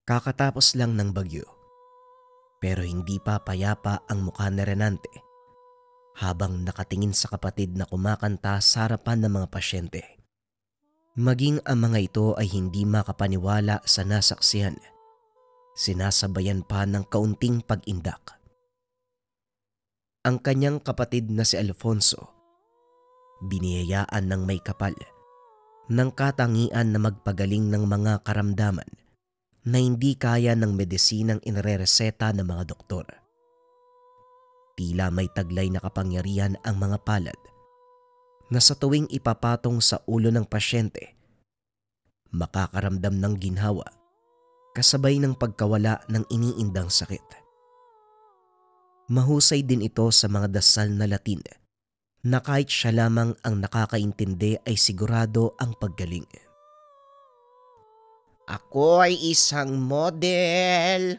Kakatapos lang ng bagyo, pero hindi pa payapa ang mukha ni Renante habang nakatingin sa kapatid na kumakanta sa harapan ng mga pasyente. Maging ang mga ito ay hindi makapaniwala sa nasaksihan. Sinasabayan pa ng kaunting pag-indak. Ang kanyang kapatid na si Alfonso, biniyayaan ng may kapal ng katangian na magpagaling ng mga karamdaman na hindi kaya ng medesinang inirereseta ng mga doktor. Tila may taglay na kapangyarihan ang mga palad na sa tuwing ipapatong sa ulo ng pasyente, makakaramdam ng ginhawa kasabay ng pagkawala ng iniindang sakit. Mahusay din ito sa mga dasal na Latin na kahit siya lamang ang nakakaintindi ay sigurado ang paggaling. Ako ay isang model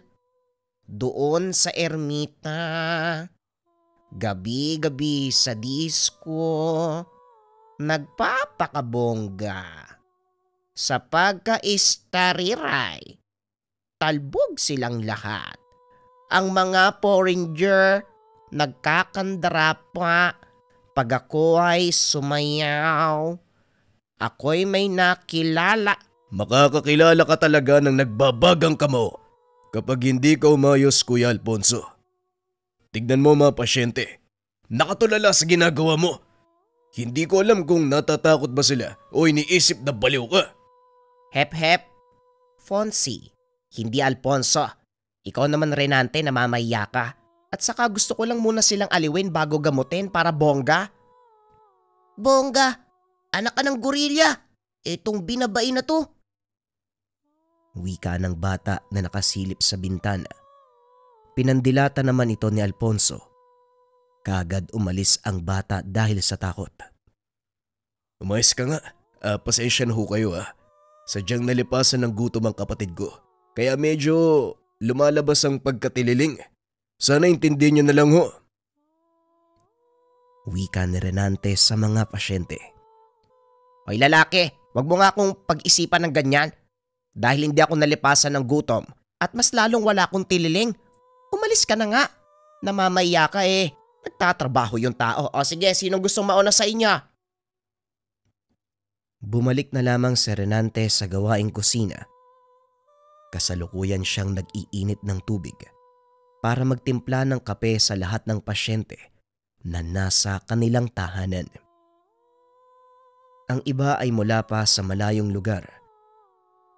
doon sa ermita. Gabi-gabi sa disco, nagpapakabongga. Sa pagka-istariray, talbog silang lahat. Ang mga foreigner nagkakandara pa pag ako ay sumayaw. Ako'y may nakilala. Makakakilala ka talaga ng nagbabagang kamo kapag hindi ka umayos, Kuya Alfonso. Tignan mo mga pasyente, nakatulala sa ginagawa mo. Hindi ko alam kung natatakot ba sila o iniisip na baliw ka. Hep-hep, Fonzie, hindi Alfonso. Ikaw naman Renante na mamaya ka. At saka gusto ko lang muna silang aliwin bago gamutin para bongga. Bongga? Anak ka ng gorilla. Itong binabain na to. Wika ng bata na nakasilip sa bintana. Pinandilata naman ito ni Alfonso. Kagad umalis ang bata dahil sa takot. Umayos ka nga. Pasensya na ho kayo . Sadyang nalipasan ng gutom ang kapatid ko. Kaya medyo lumalabas ang pagkatililing. Sana intindihin niyo na lang ho. Wika ni Renante sa mga pasyente. Hoy lalaki, wag mo nga akong pag-isipan ng ganyan. Dahil hindi ako nalipasan ng gutom at mas lalong wala akong tililing. Umalis ka na nga. Namamaya ka eh. Nagtatrabaho yung tao. O sige, sinong gustong mauna sa inyo? Bumalik na lamang si Renante sa gawaing kusina. Kasalukuyan siyang nag-iinit ng tubig para magtimpla ng kape sa lahat ng pasyente na nasa kanilang tahanan. Ang iba ay mula pa sa malayong lugar.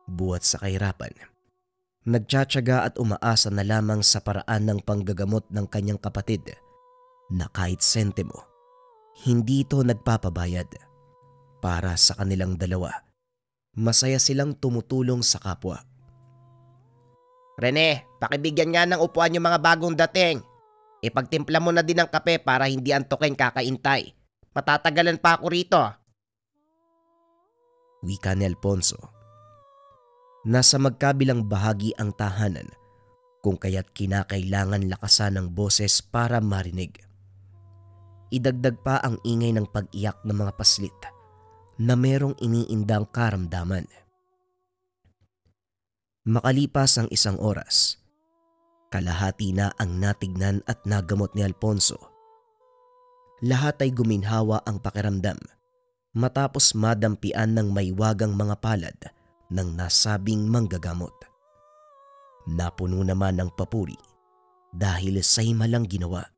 Buhat sa kahirapan, nagtsatsaga at umaasa na lamang sa paraan ng panggagamot ng kanyang kapatid na kahit sentimo, hindi ito nagpapabayad. Para sa kanilang dalawa, masaya silang tumutulong sa kapwa. Rene, pakibigyan nga ng upuan yung mga bagong dating. Ipagtimpla mo na din ang kape para hindi antukin kakaintay. Matatagalan pa ako rito. Wika ni Alfonso. Nasa magkabilang bahagi ang tahanan kung kaya't kinakailangan lakasan ng boses para marinig. Idagdag pa ang ingay ng pag-iyak ng mga paslit na merong iniindang karamdaman. Makalipas ang 1 oras, kalahati na ang natignan at nagamot ni Alfonso. Lahat ay guminhawa ang pakiramdam matapos madampian ng maywagang mga palad ng nasabing manggagamot. Napuno naman ng papuri dahil sa himalang ginawa.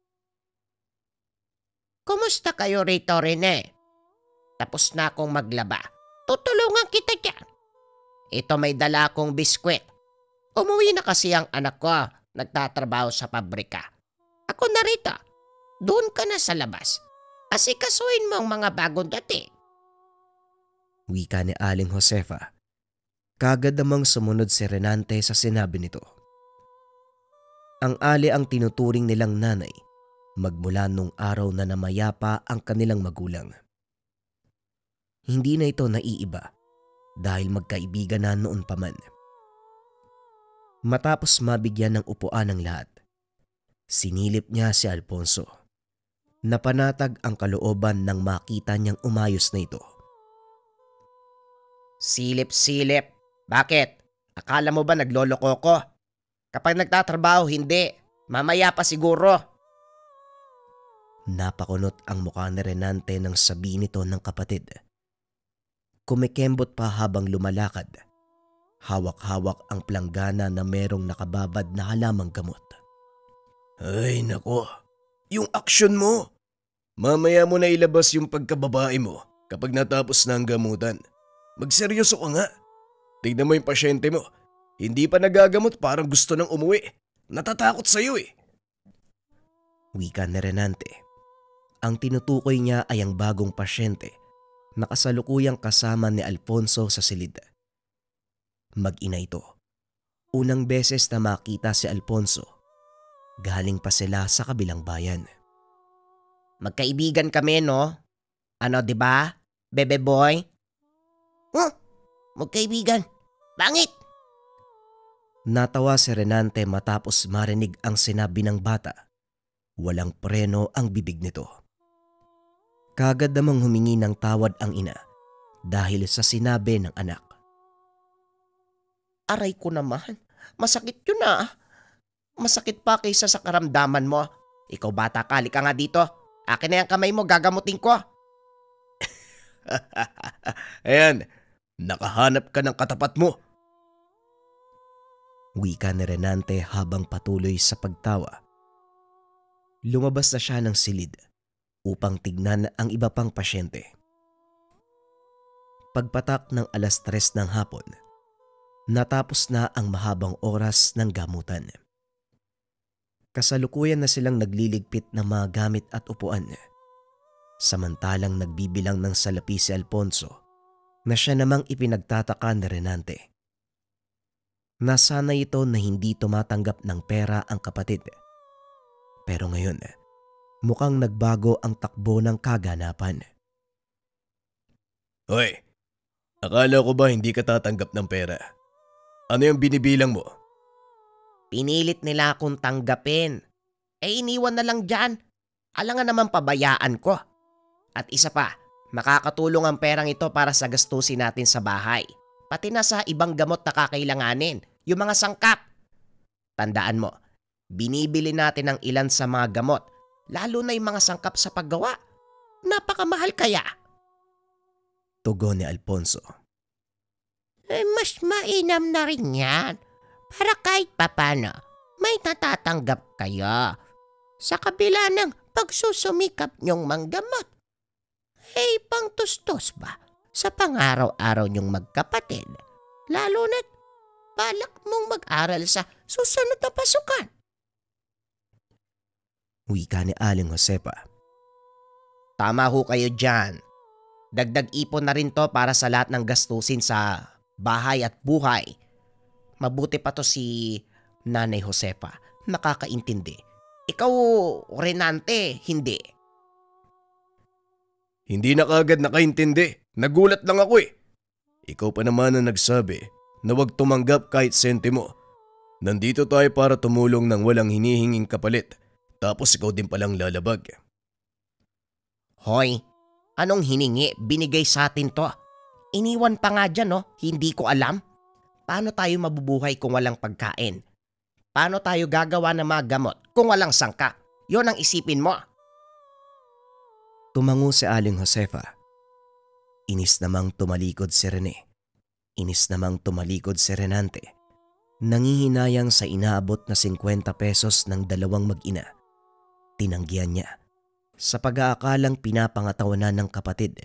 Kumusta kayo rito, Rene? Tapos na akong maglaba. Tutulungan kita dyan. Ito may dala akong biskwit. Umuwi na kasi ang anak ko. Nagtatrabaho sa pabrika. Ako na rito. Doon ka na sa labas. Asikasuin mo ang mga bagong dating. Wika ni Aling Josefa. Kagad namang sumunod si Renante sa sinabi nito. Ang Ali ang tinuturing nilang nanay magmula nung araw na namayapa ang kanilang magulang. Hindi na ito naiiba dahil magkaibigan na noon pa man. Matapos mabigyan ng upuan ng lahat, sinilip niya si Alfonso. Napanatag ang kalooban nang makita niyang umayos na ito. Silip-silip. Bakit? Akala mo ba nagloloko ko? Kapag nagtatrabaho, hindi. Mamaya pa siguro. Napakunot ang mukha ni Renante nang sabihin nito ng kapatid. Kumikembot pa habang lumalakad. Hawak-hawak ang planggana na merong nakababad na halamang gamot. Ay nako, yung aksyon mo. Mamaya mo na ilabas yung pagkababae mo kapag natapos na ang gamutan. Magseryoso ka nga. Tignan mo yung pasyente mo. Hindi pa nagagamot, parang gusto nang umuwi. Natatakot sa'yo eh. Wika ni Renante. Ang tinutukoy niya ay ang bagong pasyente na kasalukuyang kasama ni Alfonso sa silid. Mag-ina ito. Unang beses na makita si Alfonso, galing pa sila sa kabilang bayan. Magkaibigan kami, no? Ano, di ba? Bebe boy? Magkaibigan. Pangit! Natawa si Renante matapos marinig ang sinabi ng bata. Walang preno ang bibig nito. Kagad namang humingi ng tawad ang ina dahil sa sinabi ng anak. Aray ko naman. Masakit yun ah. Masakit pa kaysa sa karamdaman mo. Ikaw bata, kali ka nga dito. Akin na yung kamay mo, gagamutin ko. Ayan, nakahanap ka ng katapat mo. Wika ni Renante habang patuloy sa pagtawa. Lumabas na siya ng silid upang tignan ang iba pang pasyente. Pagpatak ng 3:00 ng hapon, natapos na ang mahabang oras ng gamutan. Kasalukuyan na silang nagliligpit ng mga gamit at upuan. Samantalang nagbibilang ng salapi si Alfonso na siya namang ipinagtataka ni Renante. Nasanay ito na hindi tumatanggap ng pera ang kapatid. Pero ngayon, mukhang nagbago ang takbo ng kaganapan. Hoy, akala ko ba hindi ka tatanggap ng pera? Ano yung binibilang mo? Pinilit nila akong tanggapin. Iniwan na lang dyan. Alangan naman pabayaan ko. At isa pa, makakatulong ang perang ito para sa gastusin natin sa bahay. Pati na sa ibang gamot na kakailanganin, yung mga sangkap. Tandaan mo, binibili natin ang ilan sa mga gamot, lalo na yung mga sangkap sa paggawa. Napakamahal kaya. Tugon ni Alfonso. Mas mainam na rin yan. Para kahit papano, may natatanggap kayo. Sa kabila ng pagsusumikap niyong manggamot. Pangtustos ba sa pang-araw-araw niyong magkapatid? Lalo na't balak mong mag-aral sa susunod na pasukan. Wika ni Aling Josefa. Tama ho kayo dyan. Dagdag ipon na rin to para sa lahat ng gastusin sa bahay at buhay. Mabuti pa to si Nanay Josefa. Nakakaintindi. Ikaw, Renante, hindi. Hindi na kagad nakaintindi. Nagulat lang ako eh. Ikaw pa naman ang nagsabi na huwag tumanggap kahit sentimo. Nandito tayo para tumulong ng walang hinihinging kapalit. Tapos ikaw din palang lalabag. Hoy, anong hiningi? Binigay sa atin to. Iniwan pa nga dyan, no? Hindi ko alam. Paano tayo mabubuhay kung walang pagkain? Paano tayo gagawa ng mga gamot kung walang sangka? Yon ang isipin mo. Tumango si Aling Josefa. Inis namang tumalikod si Rene. Inis namang tumalikod si Renante. Nangihinayang sa inaabot na 50 pesos ng dalawang mag-ina. Tinanggihan niya sa pag-aakalang pinapangatawanan ng kapatid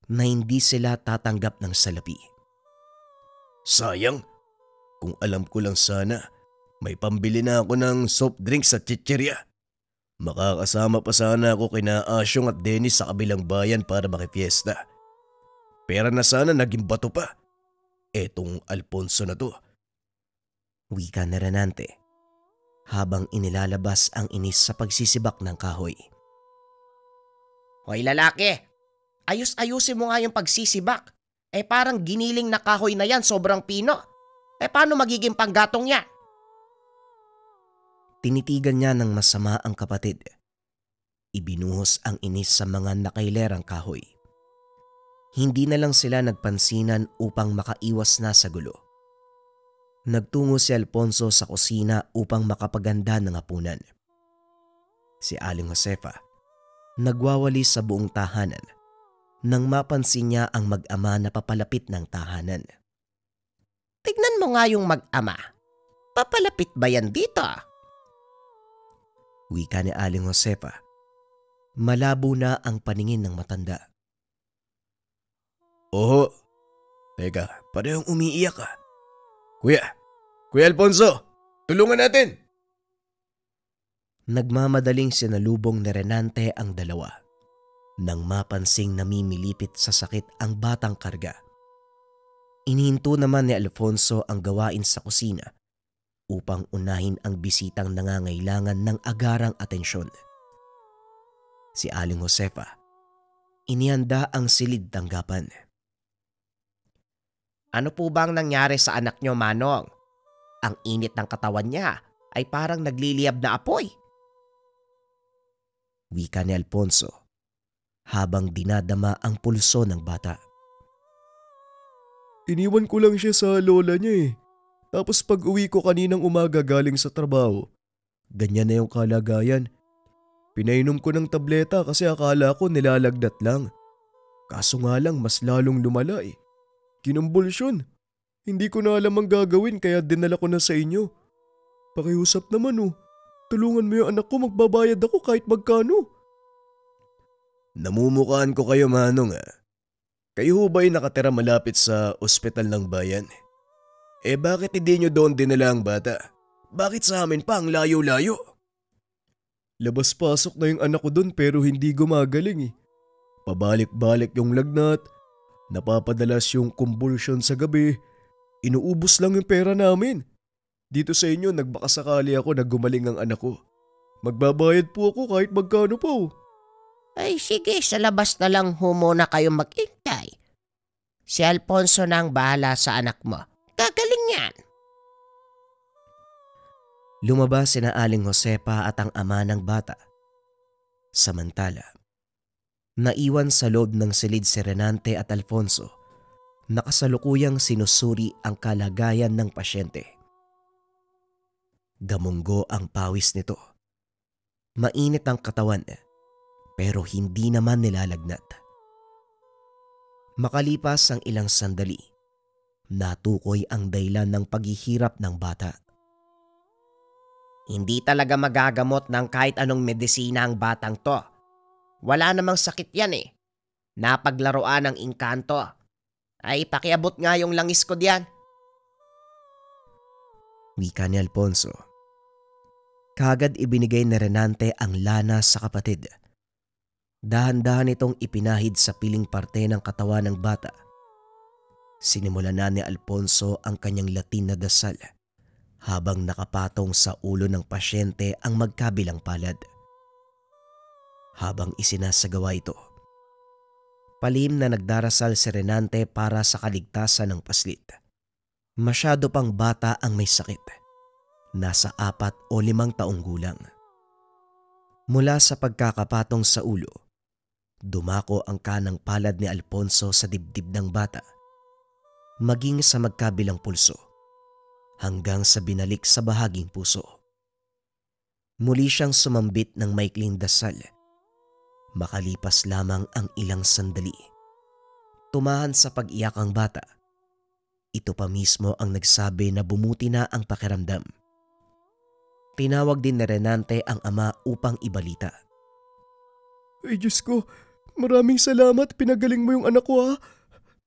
na hindi sila tatanggap ng salapi. Sayang. Kung alam ko lang sana, may pambili na ako ng soft drinks at chichirya. Makakasama pa sana ako kina Asyong at Dennis sa kabilang bayan para makifiesta. Pera na sana naging bato pa. Etong Alfonso na to. Wika ni Renante habang inilalabas ang inis sa pagsisibak ng kahoy. Hoy lalaki, ayus-ayusin mo nga yung pagsisibak. Parang giniling na kahoy na yan, sobrang pino. Paano magiging panggatong yan? Tinitigan niya ng masama ang kapatid. Ibinuhos ang inis sa mga nakailerang kahoy. Hindi na lang sila nagpansinan upang makaiwas na sa gulo. Nagtungo si Alfonso sa kusina upang makapaganda ng hapunan. Si Aling Josefa nagwawali sa buong tahanan nang mapansin niya ang mag-ama na papalapit ng tahanan. Tignan mo nga yung mag-ama. Papalapit ba yan dito? Wika ni Aling Josefa. Malabo na ang paningin ng matanda. Oho. Teka, parehong umiiyak ka. Kuya Alfonso, tulungan natin! Nagmamadaling sinalubong ni Renante ang dalawa nang mapansing namimilipit sa sakit ang batang karga. Inihinto naman ni Alfonso ang gawain sa kusina upang unahin ang bisitang nangangailangan ng agarang atensyon. Si Aling Josefa, inihanda ang silid tanggapan. Ano po bang nangyari sa anak nyo, Manong? Ang init ng katawan niya ay parang nagliliyab na apoy. Wika ni Alfonso habang dinadama ang pulso ng bata. Iniwan ko lang siya sa lola niya eh. Tapos pag uwi ko kaninang umaga galing sa trabaho, ganyan na yung kalagayan. Pinainom ko ng tableta kasi akala ko nilalagnat lang. Kaso nga lang mas lalong lumala eh. Kinumbulsyon. Hindi ko na alam ang gagawin kaya dinala ko na sa inyo. Pakiusap naman oh. Tulungan mo yung anak ko, magbabayad ako kahit magkano. Namumukhaan ko kayo, Manong ah. Kayo ho ba'y nakatira malapit sa ospital ng bayan? Bakit hindi nyo doon dinala ang bata? Bakit sa amin pa ang layo-layo? Labas-pasok na yung anak ko doon pero hindi gumagaling eh. Pabalik-balik yung lagnat, napapadalas yung convulsion sa gabi, inuubos lang yung pera namin. Dito sa inyo nagbakasakali ako na gumaling ang anak ko. Magbabayad po ako kahit magkano po. Ay sige, sa labas na lang ho muna kayo mag-intay. Si Alfonso na ang bahala sa anak mo. Gagaling yan. Lumabas sina Aling Josefa at ang ama ng bata. Samantala, naiwan sa loob ng silid si Renante at Alfonso na kasalukuyang sinusuri ang kalagayan ng pasyente. Gamunggo ang pawis nito. Mainit ang katawan pero hindi naman nilalagnat. Makalipas ang ilang sandali, natukoy ang dahilan ng paghihirap ng bata. Hindi talaga magagamot ng kahit anong medisina ang batang to. Wala namang sakit yan eh. Napaglaruan ng engkanto. Ay pakiabot nga yung langis ko diyan. Wika ni Alfonso. Kagad ibinigay ni Renante ang lana sa kapatid. Dahan-dahan itong ipinahid sa piling parte ng katawan ng bata. Sinimulan na ni Alfonso ang kanyang Latin na dasal habang nakapatong sa ulo ng pasyente ang magkabilang palad. Habang isinasagawa ito, palihim na nagdarasal si Renante para sa kaligtasan ng paslit. Masyado pang bata ang may sakit. Nasa 4 o 5 taong gulang. Mula sa pagkakapatong sa ulo, dumako ang kanang palad ni Alfonso sa dibdib ng bata, maging sa magkabilang pulso, hanggang sa binalik sa bahaging puso. Muli siyang sumambit ng maikling dasal. Makalipas lamang ang ilang sandali, tumahan sa pag-iyak ang bata. Ito pa mismo ang nagsabi na bumuti na ang pakiramdam. Tinawag din ni Renante ang ama upang ibalita. Ay Diyos ko, maraming salamat, pinagaling mo yung anak ko ha.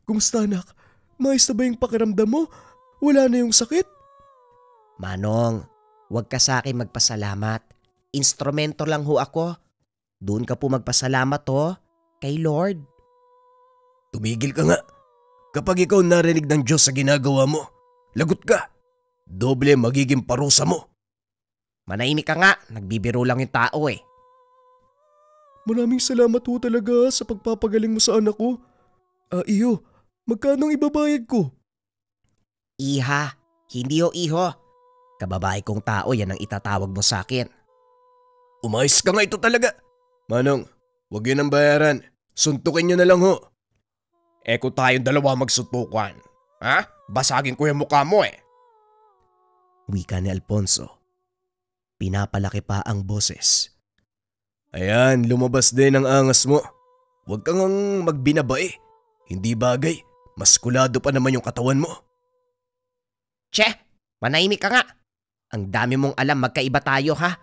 Kumusta anak? Maayos na ba yung pakiramdam mo? Wala na yung sakit? Manong, huwag ka sa akin magpasalamat. Instrumento lang ho ako. Doon ka po magpasalamat ho, kay Lord. Tumigil ka nga. Kapag ikaw narinig ng Diyos sa ginagawa mo, lagot ka. Doble magiging parusa mo. Manahimik ka nga, nagbibiro lang yung tao eh. Maraming salamat ho talaga sa pagpapagaling mo sa anak ko. Iyo, magkano ang ibabayad ko? Iha, hindi ho iho. Kababae kong tao yan ang itatawag mo sa akin. Umayos ka nga ito talaga. Manong, huwag yun ang bayaran. Suntukin nyo na lang ho. Kung tayong dalawa magsuntukan, ha? Basagin ko yung mukha mo eh. Wika ni Alfonso. Pinapalaki pa ang boses. Ayan, lumabas din ang angas mo. Huwag kang magbinabae. Hindi bagay. Maskulado pa naman yung katawan mo. Che, manahimik ka nga. Ang dami mong alam, magkaiba tayo ha.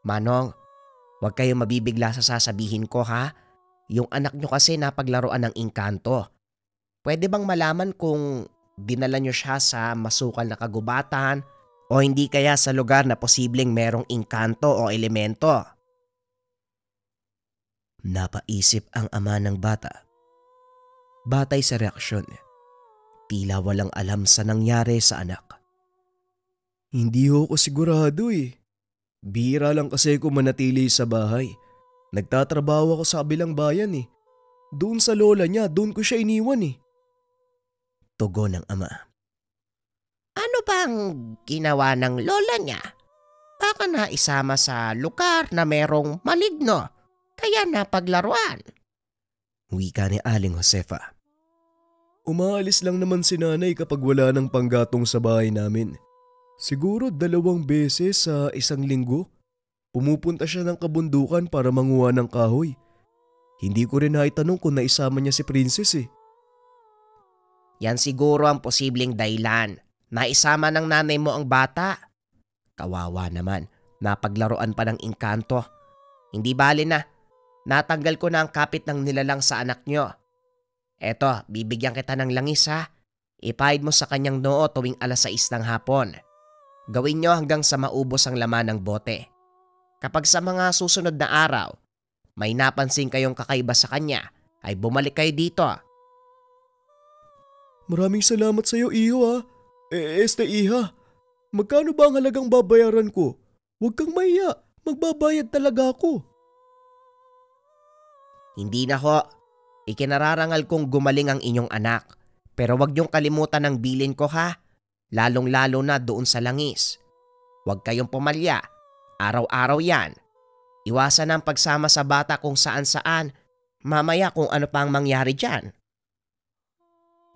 Manong, huwag kayong mabibigla sa sasabihin ko ha. Yung anak nyo kasi napaglaruan ng engkanto. Pwede bang malaman kung dinala nyo siya sa masukal na kagubatan o hindi kaya sa lugar na posibleng merong engkanto o elemento? Napaisip ang ama ng bata. Batay sa reaksyon, tila walang alam sa nangyari sa anak. Hindi ako sigurado eh. Bihira lang kasi ako manatili sa bahay. Nagtatrabaho ako sa kabilang bayan eh. Doon sa lola niya, doon ko siya iniwan eh. Tugon ng ama. Ano bang ginawa ng lola niya? Baka na isama sa lugar na merong maligno, kaya napaglaruan. Wika ni Aling Josefa. Umaalis lang naman si nanay kapag wala ng panggatong sa bahay namin. Siguro 2 beses sa isang linggo. Pumupunta siya ng kabundukan para manguha ng kahoy. Hindi ko rin naitanong kung naisama niya si Princess eh. Yan siguro ang posibleng dahilan. Naisama ng nanay mo ang bata. Kawawa naman, napaglaruan pa ng engkanto. Hindi bali na, natanggal ko na ang kapit ng nilalang sa anak nyo. Eto, bibigyan kita ng langis ha. Ipahid mo sa kanyang noo tuwing 6:00 ng hapon. Gawin nyo hanggang sa maubos ang laman ng bote. Kapag sa mga susunod na araw, may napansin kayong kakaiba sa kanya, ay bumalik kayo dito. Maraming salamat sa iyo, iho ha. Iha, magkano ba ang halagang babayaran ko? Huwag kang mahiya, magbabayad talaga ako. Hindi na ho. Ikinararangal kong gumaling ang inyong anak. Pero wag niyong kalimutan ang bilin ko ha. Lalong-lalo na doon sa langis. Huwag kayong pumalya. Araw-araw yan. Iwasan ang pagsama sa bata kung saan-saan. Mamaya kung ano pa ang mangyari dyan.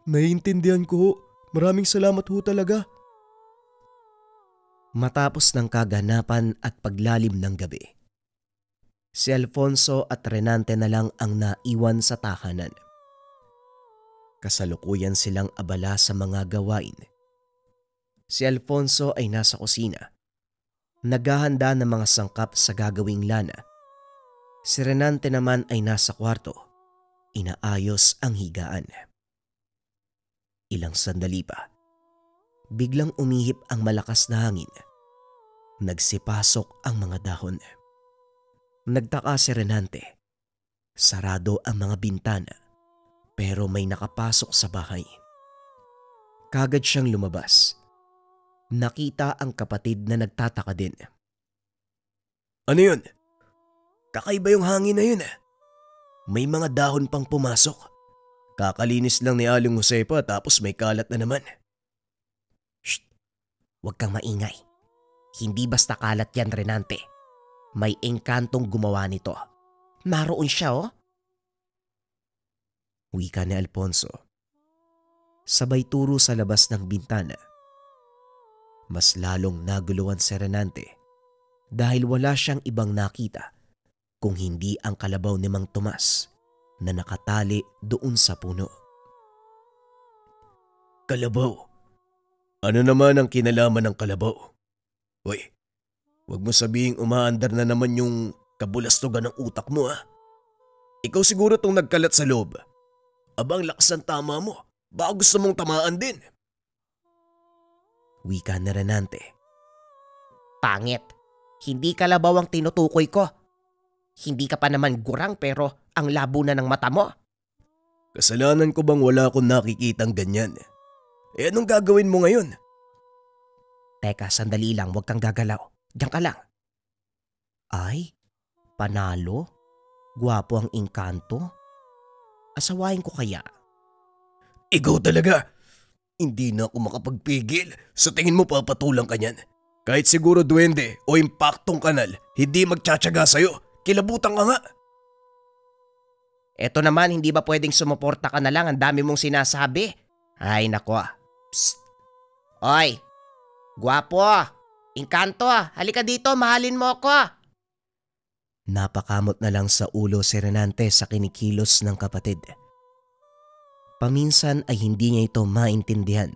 Naiintindihan ko ho. Maraming salamat ho talaga. Matapos ng kaganapan at paglalim ng gabi, si Alfonso at Renante na lang ang naiwan sa tahanan. Kasalukuyan silang abala sa mga gawain. Si Alfonso ay nasa kusina, naghahanda ng mga sangkap sa gagawing lana. Si Renante naman ay nasa kwarto, inaayos ang higaan. Ilang sandali pa, biglang umihip ang malakas na hangin. Nagsipasok ang mga dahon. Nagtaka si Renante. Sarado ang mga bintana, pero may nakapasok sa bahay. Kagad siyang lumabas. Nakita ang kapatid na nagtataka din. Ano yun? Kakaiba yung hangin na yun ah. May mga dahon pang pumasok. Kakalinis lang ni Aling Josefa tapos may kalat na naman. Shh! Huwag kang maingay. Hindi basta kalat yan, Renante. May engkantong gumawa nito. Naroon siya oh. Wika ni Alfonso. Sabay turo sa labas ng bintana. Mas lalong naguluhan si Renante dahil wala siyang ibang nakita kung hindi ang kalabaw ni Mang Tomas na nakatali doon sa puno. Kalabaw? Ano naman ang kinalaman ng kalabaw? Hoy, wag mo sabihing umaandar na naman yung kabulastugan ng utak mo ha. Ikaw siguro tong nagkalat sa loob. Abang lakas ng tama mo. Baka gusto mong tamaan din. Wika ni Renante. Pangit. Hindi kalabaw ang tinutukoy ko. Hindi ka pa naman gurang pero ang labo na ng mata mo. Kasalanan ko bang wala akong nakikitang ganyan? Eh anong gagawin mo ngayon? Teka, sandali lang. Huwag kang gagalaw. Diyan ka lang. Ay, panalo? Gwapo ang engkanto? Asawain ko kaya? Ikaw talaga. Hindi na ako makapagpigil. Sa tingin mo papatulang ka niyan. Kahit siguro duwende o impaktong kanal, hindi magtsatsaga sa'yo. Kilabutan ka nga. Eto naman, hindi ba pwedeng sumuporta ka na lang? Ang dami mong sinasabi. Ay nako. Psst. Oy, Gwapo, Engkanto, halika dito, mahalin mo ako. Napakamot na lang sa ulo si Renante sa kinikilos ng kapatid. Paminsan ay hindi niya ito maintindihan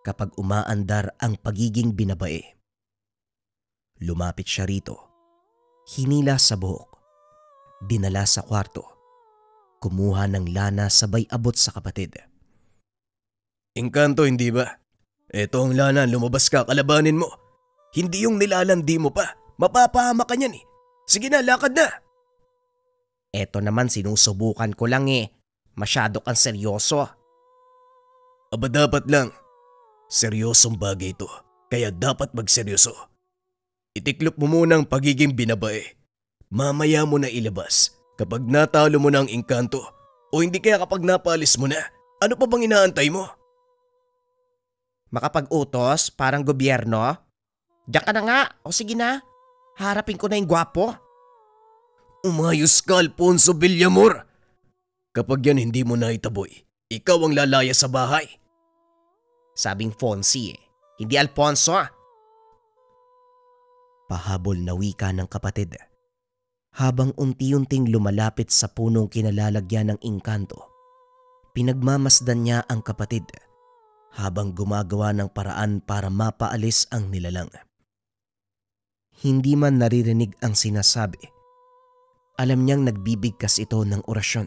kapag umaandar ang pagiging binabae. Lumapit siya rito, hinila sa buhok, dinala sa kwarto, kumuha ng lana sabay abot sa kapatid. Engkanto, hindi ba? Eto ang lana, lumabas ka, kalabanin mo. Hindi yung nilalandi mo pa. Mapapahama ka niyan eh. Sige na, lakad na. Eto naman sinusubukan ko lang eh. Masyado kang seryoso. Aba dapat lang. Seryosong bagay ito. Kaya dapat magseryoso. Itiklop mo muna ang pagiging binabae. Mamaya mo na ilabas. Kapag natalo mo na ang engkanto. O hindi kaya kapag napalis mo na. Ano pa bang inaantay mo? Makapag-utos, parang gobyerno? Diyan ka na nga, o sige na. Harapin ko na yung gwapo. Umayos ka, Alfonso Villamor. Kapag yan hindi mo naitaboy, ikaw ang lalaya sa bahay. Sabing Fonzie eh, hindi Alfonso. Pahabol na wika ng kapatid. Habang unti-unting lumalapit sa punong kinalalagyan ng engkanto, pinagmamasdan niya ang kapatid habang gumagawa ng paraan para mapaalis ang nilalang. Hindi man naririnig ang sinasabi, alam niyang nagbibigkas ito ng orasyon.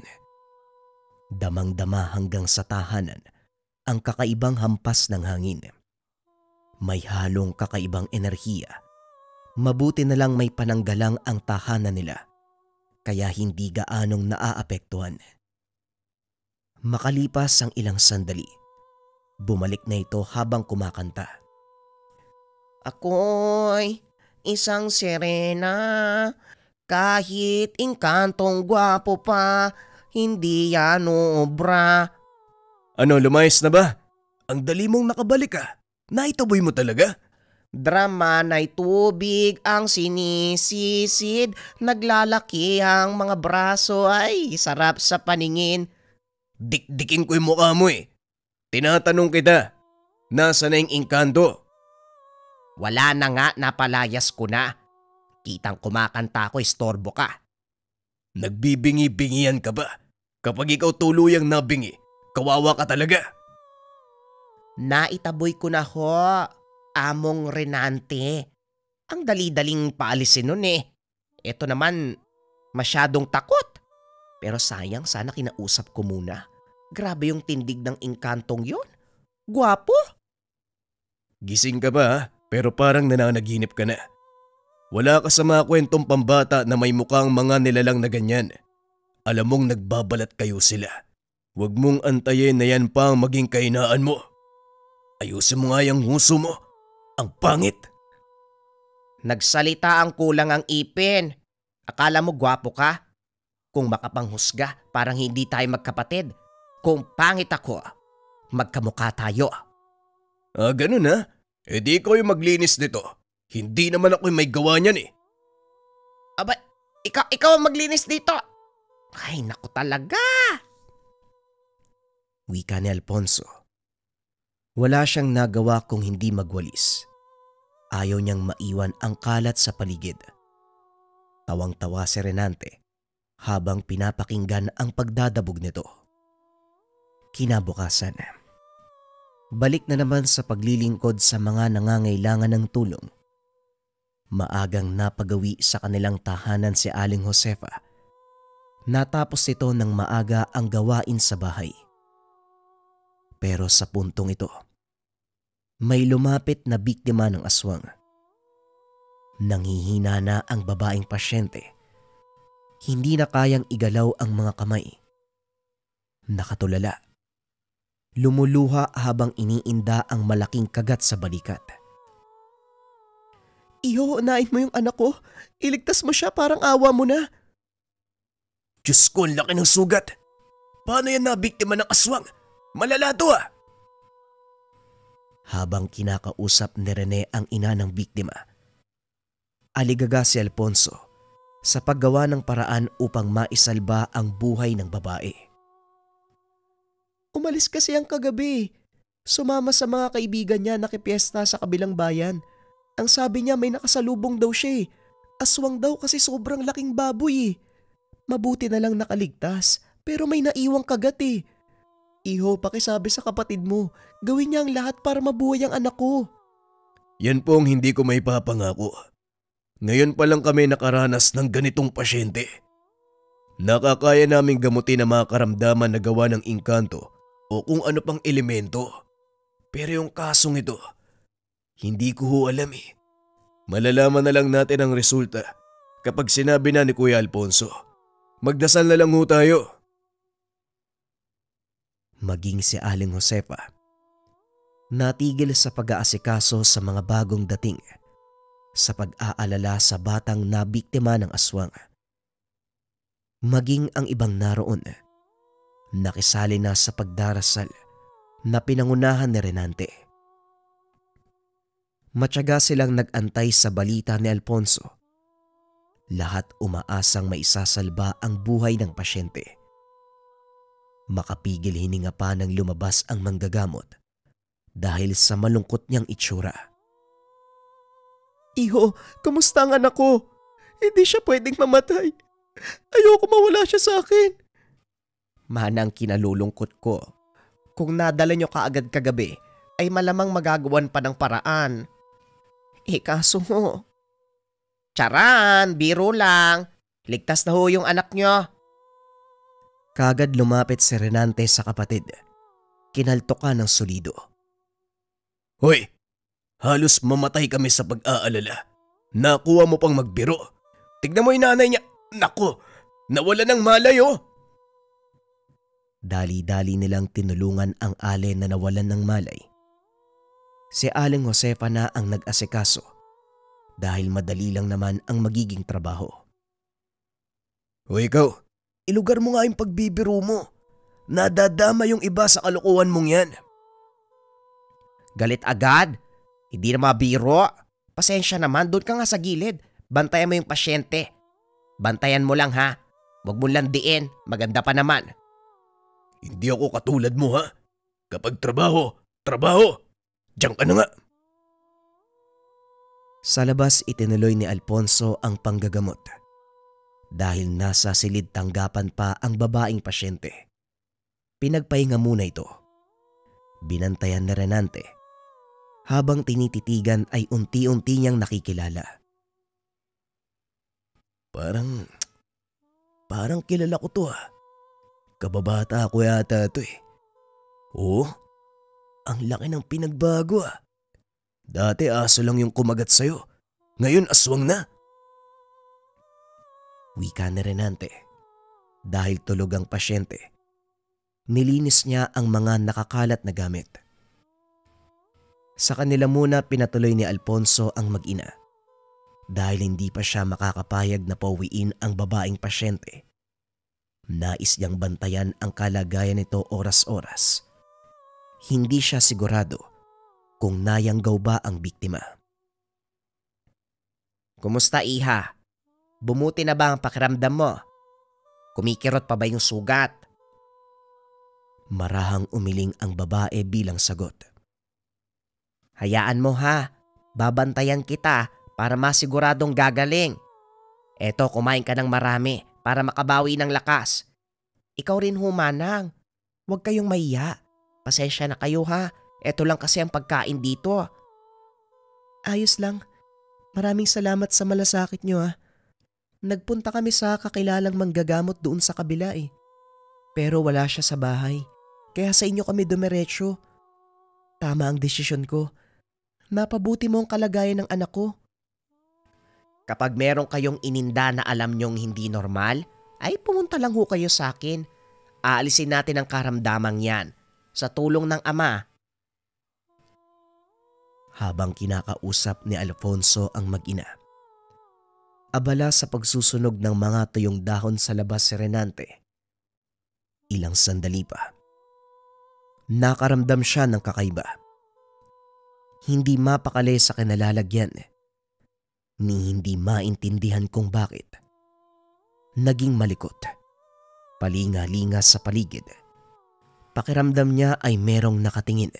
Damang-dama hanggang sa tahanan ang kakaibang hampas ng hangin. May halong kakaibang enerhiya. Mabuti na lang may pananggalang ang tahanan nila, kaya hindi gaanong naaapektuhan. Makalipas ang ilang sandali, bumalik na ito habang kumakanta. Ako'y isang sirena, kahit engkantong gwapo pa, hindi yan obra. Ano, lumayas na ba? Ang dali mong nakabalik ah. Naitaboy mo talaga? Drama na'y tubig ang sinisisid, naglalaki ang mga braso, ay sarap sa paningin. Dikdikin ko yung mukha mo eh. Tinatanong kita, nasa na yung engkanto? Wala na nga, napalayas ko na. Kitang kumakanta ko, istorbo ka. Nagbibingi-bingian ka ba? Kapag ikaw tuluyang nabingi, kawawa ka talaga. Naitaboy ko na ho, Among Renante. Ang dali-daling paalisin nun eh. Ito naman, masyadong takot. Pero sayang, sana kinausap ko muna. Grabe yung tindig ng engkantong yon. Gwapo. Gising ka ba ha? Pero parang nananaginip ka na. Wala ka sa mga kwentong pambata na may mukhang mga nilalang na ganyan. Alam mong nagbabalat kayo sila. Huwag mong antayin na yan pa ang maging kahinaan mo. Ayusin mo nga yung huso mo. Ang pangit. Nagsalita ang kulang ang ipin. Akala mo gwapo ka? Kung makapanghusga, parang hindi tayo magkapatid. Kung pangit ako, magkamukha tayo. Ah, ganun ha? E di ikaw yung maglinis nito. Hindi naman ako yung may gawa niyan eh. Aba, ikaw ang maglinis dito. Ay, naku talaga. Wika ni Alfonso. Wala siyang nagawa kung hindi magwalis. Ayaw niyang maiwan ang kalat sa paligid. Tawang-tawa si Renante habang pinapakinggan ang pagdadabog nito. Kinabukasan, balik na naman sa paglilingkod sa mga nangangailangan ng tulong. Maagang napagawi sa kanilang tahanan si Aling Josefa. Natapos ito ng maaga ang gawain sa bahay. Pero sa puntong ito, may lumapit na biktima ng aswang. Nanghihina na ang babaeng pasyente. Hindi na kayang igalaw ang mga kamay. Nakatulala. Lumuluha habang iniinda ang malaking kagat sa balikat. Iho, unahin mo yung anak ko. Iligtas mo siya, parang awa mo na. Diyos ko, ang laki ng sugat. Paano yan nabiktima ng aswang? Malala to ah. Habang kinakausap ni Rene ang ina ng biktima, aligaga si Alfonso sa paggawa ng paraan upang maisalba ang buhay ng babae. Umalis kasi ang kagabi. Sumama sa mga kaibigan niya nakipiesta sa kabilang bayan. Ang sabi niya may nakasalubong daw siya eh. Aswang daw kasi sobrang laking baboy eh. Mabuti na lang nakaligtas pero may naiwang kagat eh. Iho, pakisabi sa kapatid mo, gawin niya ang lahat para mabuhay ang anak ko. Yan po ang hindi ko may papangako. Ngayon pa lang kami nakaranas ng ganitong pasyente. Nakakaya naming gamutin ang mga karamdaman na gawa ng engkanto o kung ano pang elemento. Pero yung kasong ito, hindi ko ho alam eh. Malalaman na lang natin ang resulta kapag sinabi na ni Kuya Alfonso. Magdasal na lang ho tayo. Maging si Aling Josefa, natigil sa pag-aasikaso sa mga bagong dating sa pag-aalala sa batang nabiktima ng aswang. Maging ang ibang naroon, nakisali na sa pagdarasal na pinangunahan ni Renante. Matyaga silang nag-antay sa balita ni Alfonso. Lahat umaasang maisasalba ang buhay ng pasyente. Makapigil hininga pa nang lumabas ang manggagamot dahil sa malungkot niyang itsura. Iho, kamusta ang anak ko? Hindi siya pwedeng mamatay. Ayoko mawala siya sa akin. Manang kinalulungkot ko. Kung nadala niyo kaagad kagabi, ay malamang magagawan pa ng paraan. Kaso mo. Charan, biro lang. Ligtas na ho yung anak nyo. Kagad lumapit si Renante sa kapatid. Kinaltokan ng solido. Hoy, halos mamatay kami sa pag-aalala. Nakuha mo pang magbiro. Tignan mo yung nanay niya. Naku, nawala ng malay oh. Dali-dali nilang tinulungan ang Alen na nawalan ng malay. Si Aling Josefa na ang nag-asikaso dahil madali lang naman ang magiging trabaho. O ikaw, ilugar mo nga yung pagbibiro mo. Nadadama yung iba sa kalokohan mong yan. Galit agad? Hindi na mabiro. Pasensya naman, doon ka nga sa gilid. Bantayan mo yung pasyente. Bantayan mo lang ha. Huwag mo landiin, maganda pa naman. Hindi ako katulad mo ha. Kapag trabaho, trabaho. Diyan ka na nga. Sa labas itinuloy ni Alfonso ang panggagamot. Dahil nasa silid tanggapan pa ang babaeng pasyente. Pinagpahinga muna ito. Binantayan ni Renante. Habang tinititigan ay unti-unti niyang nakikilala. Parang kilala ko to ha. Kababata ako yata ito eh. Oo, ang laki ng pinagbago ah. Dati aso lang yung kumagat sa'yo. Ngayon aswang na. Wika ni Renante. Dahil tulog ang pasyente, nilinis niya ang mga nakakalat na gamit. Sa kanila muna pinatuloy ni Alfonso ang mag-ina. Dahil hindi pa siya makakapayag na pauwiin ang babaeng pasyente. Nais niyang bantayan ang kalagayan nito oras-oras. Hindi siya sigurado kung nayanggaw ba ang biktima. Kumusta iha? Bumuti na ba ang pakiramdam mo? Kumikirot pa ba yung sugat? Marahang umiling ang babae bilang sagot. Hayaan mo ha, babantayan kita para masiguradong gagaling. Eto, kumain ka ng marami para makabawi ng lakas. Ikaw rin humanang, huwag kayong mahiya. Pasensya na kayo ha, eto lang kasi ang pagkain dito. Ayos lang, maraming salamat sa malasakit niyo ha. Nagpunta kami sa kakilalang manggagamot doon sa kabila eh. Pero wala siya sa bahay, kaya sa inyo kami dumiretso. Tama ang desisyon ko. Napabuti mo ang kalagayan ng anak ko. Kapag meron kayong ininda na alam nyong hindi normal, ay pumunta lang ho kayo sa akin. Aalisin natin ang karamdamang yan sa tulong ng ama. Habang kinakausap ni Alfonso ang mag-ina, abala sa pagsusunog ng mga tuyong dahon sa labas si Renante. Ilang sandali pa, nakaramdam siya ng kakaiba. Hindi mapakali sa kinalalagyan, ni hindi maintindihan kung bakit. Naging malikot, palinga-linga sa paligid. Pakiramdam niya ay merong nakatingin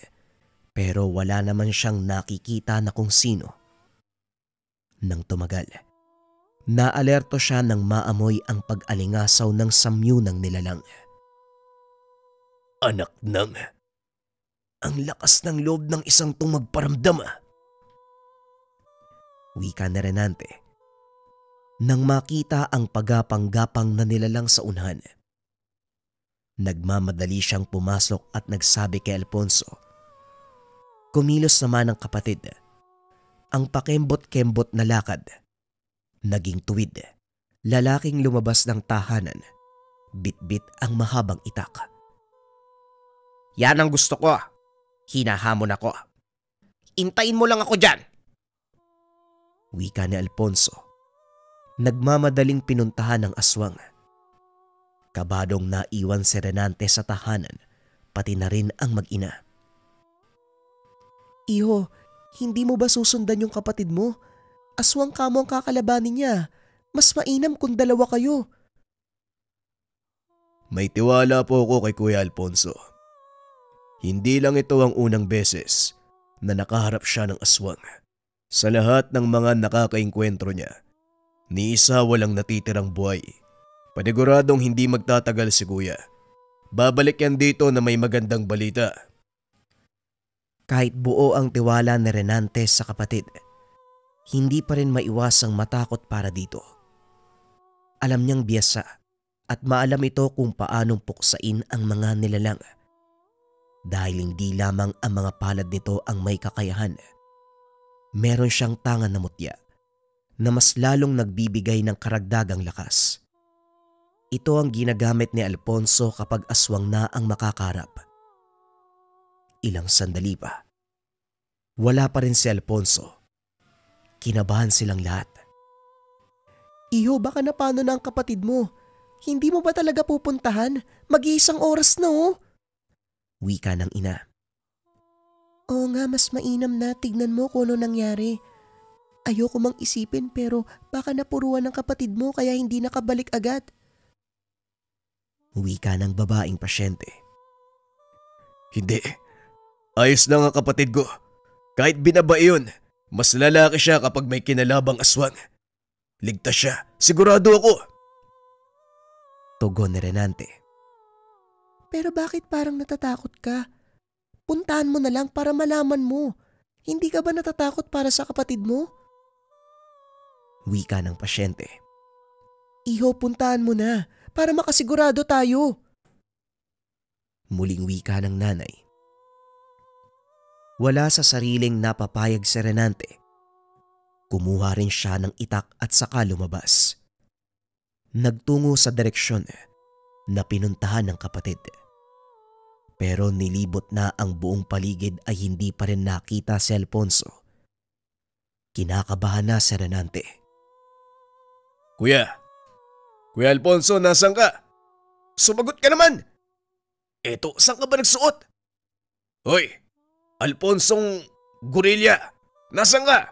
Pero wala naman siyang nakikita na kung sino. Nang tumagal, naalerto siya nang maamoy ang pag-alingasaw ng samyu ng nilalang. Anak nang, ang lakas ng loob ng isang tong magparamdam. Wika ni Renante. Nang makita ang pagapang-gapang na nilalang sa unahan, nagmamadali siyang pumasok at nagsabi kay Alfonso. Kumilos naman ang kapatid. Ang pakembot-kembot na lakad. Naging tuwid. Lalaking lumabas ng tahanan. Bit-bit ang mahabang itak. Yan ang gusto ko. Hinahamon ako. Intayin mo lang ako dyan. Wika ni Alfonso. Nagmamadaling pinuntahan ang aswang. Kabadong naiwan si Renante sa tahanan, pati na rin ang mag-ina. Iho, hindi mo ba susundan yung kapatid mo? Aswang kamo ang kakalabanin niya. Mas mainam kung dalawa kayo. May tiwala po ako kay Kuya Alfonso. Hindi lang ito ang unang beses na nakaharap siya ng aswang. Sa lahat ng mga nakakaengkwentro niya, ni isa walang natitirang buhay. Paniguradong hindi magtatagal si Kuya. Babalik yan dito na may magandang balita. Kahit buo ang tiwala ni Renante sa kapatid, hindi pa rin maiwasang matakot para dito. Alam niyang biyasa at maalam ito kung paanong puksain ang mga nilalang. Dahil hindi lamang ang mga palad nito ang may kakayahan. Meron siyang tangan na mutya na mas lalong nagbibigay ng karagdagang lakas. Ito ang ginagamit ni Alfonso kapag aswang na ang makakarap. Ilang sandali pa. Wala pa rin si Alfonso. Kinabahan silang lahat. Iho, baka napano na ang kapatid mo? Hindi mo ba talaga pupuntahan? Mag-iisang oras na oh. Wika ng ina. Oo nga, mas mainam na tignan mo kung ano nangyari. Ayoko mang isipin pero baka napuruan ng kapatid mo kaya hindi nakabalik agad. Wika ng babaeng pasyente. Hindi. Ayos lang ang kapatid ko. Kahit binaba yun, mas lalaki siya kapag may kinalabang aswang. Ligtas siya. Sigurado ako. Tugon ni Renante. Pero bakit parang natatakot ka? Puntahan mo na lang para malaman mo. Hindi ka ba natatakot para sa kapatid mo? Wika ng pasyente. Iho, puntahan mo na para makasigurado tayo. Muling wika ng nanay. Wala sa sariling napapayag si Renante. Kumuha rin siya ng itak at saka lumabas. Nagtungo sa direksyon na pinuntahan ng kapatid. Pero nilibot na ang buong paligid ay hindi pa rin nakita si Alfonso. Kinakabahan na si Renante. Kuya Alfonso, nasan ka? Sumagot ka naman! Eto, saan ka ba nagsuot? Hoy, Alfonsong Gorilla, nasan ka?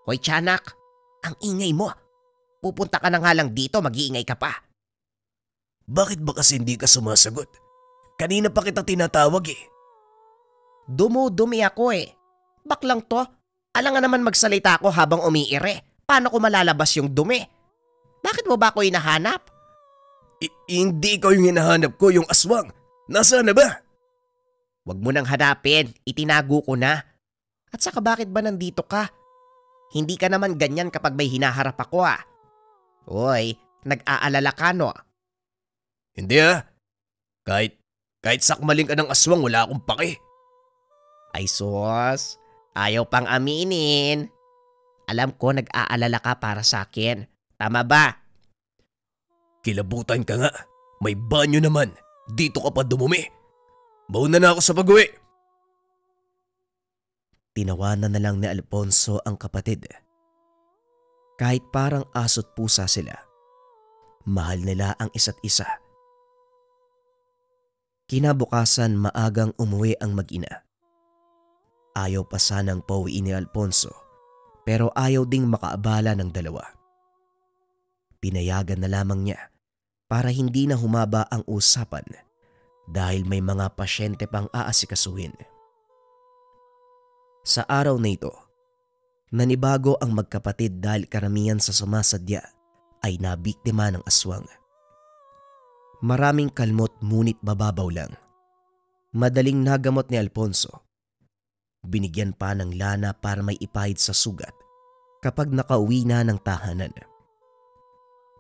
Hoy tiyanak, ang ingay mo. Pupunta ka na nga lang dito, mag-iingay ka pa. Bakit ba kasi hindi ka sumasagot? Kanina pa kita tinatawag eh. Dumudumi ako eh. Baklang to. Alangan naman magsalita ako habang umiire. Paano ko malalabas yung dumi? Bakit mo ba ako hinahanap? Hindi ikaw yung hinahanap ko, yung aswang. Nasaan na ba? Huwag mo nang hanapin, itinago ko na. At saka bakit ba nandito ka? Hindi ka naman ganyan kapag may hinaharap ako ah. Hoy, nag-aalala ka no? Hindi ah. Kahit sakmaling ka ng aswang, wala akong pake. Ay sus, ayaw pang aminin. Alam ko nag-aalala ka para sa akin. Tama ba? Kilabutan ka nga. May banyo naman. Dito ka pa dumumi. Mauna na ako sa pag-uwi. Tinawanan na lang ni Alfonso ang kapatid. Kahit parang aso't pusa sila, mahal nila ang isa't isa. Kinabukasan maagang umuwi ang mag-ina. Ayaw pa sanang pauwiin ni Alfonso pero ayaw ding makaabala ng dalawa. Pinayagan na lamang niya para hindi na humaba ang usapan dahil may mga pasyente pang aasikasuhin. Sa araw na ito, nanibago ang magkapatid dahil karamihan sa sumasadya ay nabiktima ng aswang. Maraming kalmot ngunit bababaw lang. Madaling nagamot ni Alfonso. Binigyan pa ng lana para may ipahid sa sugat kapag nakauwi na ng tahanan.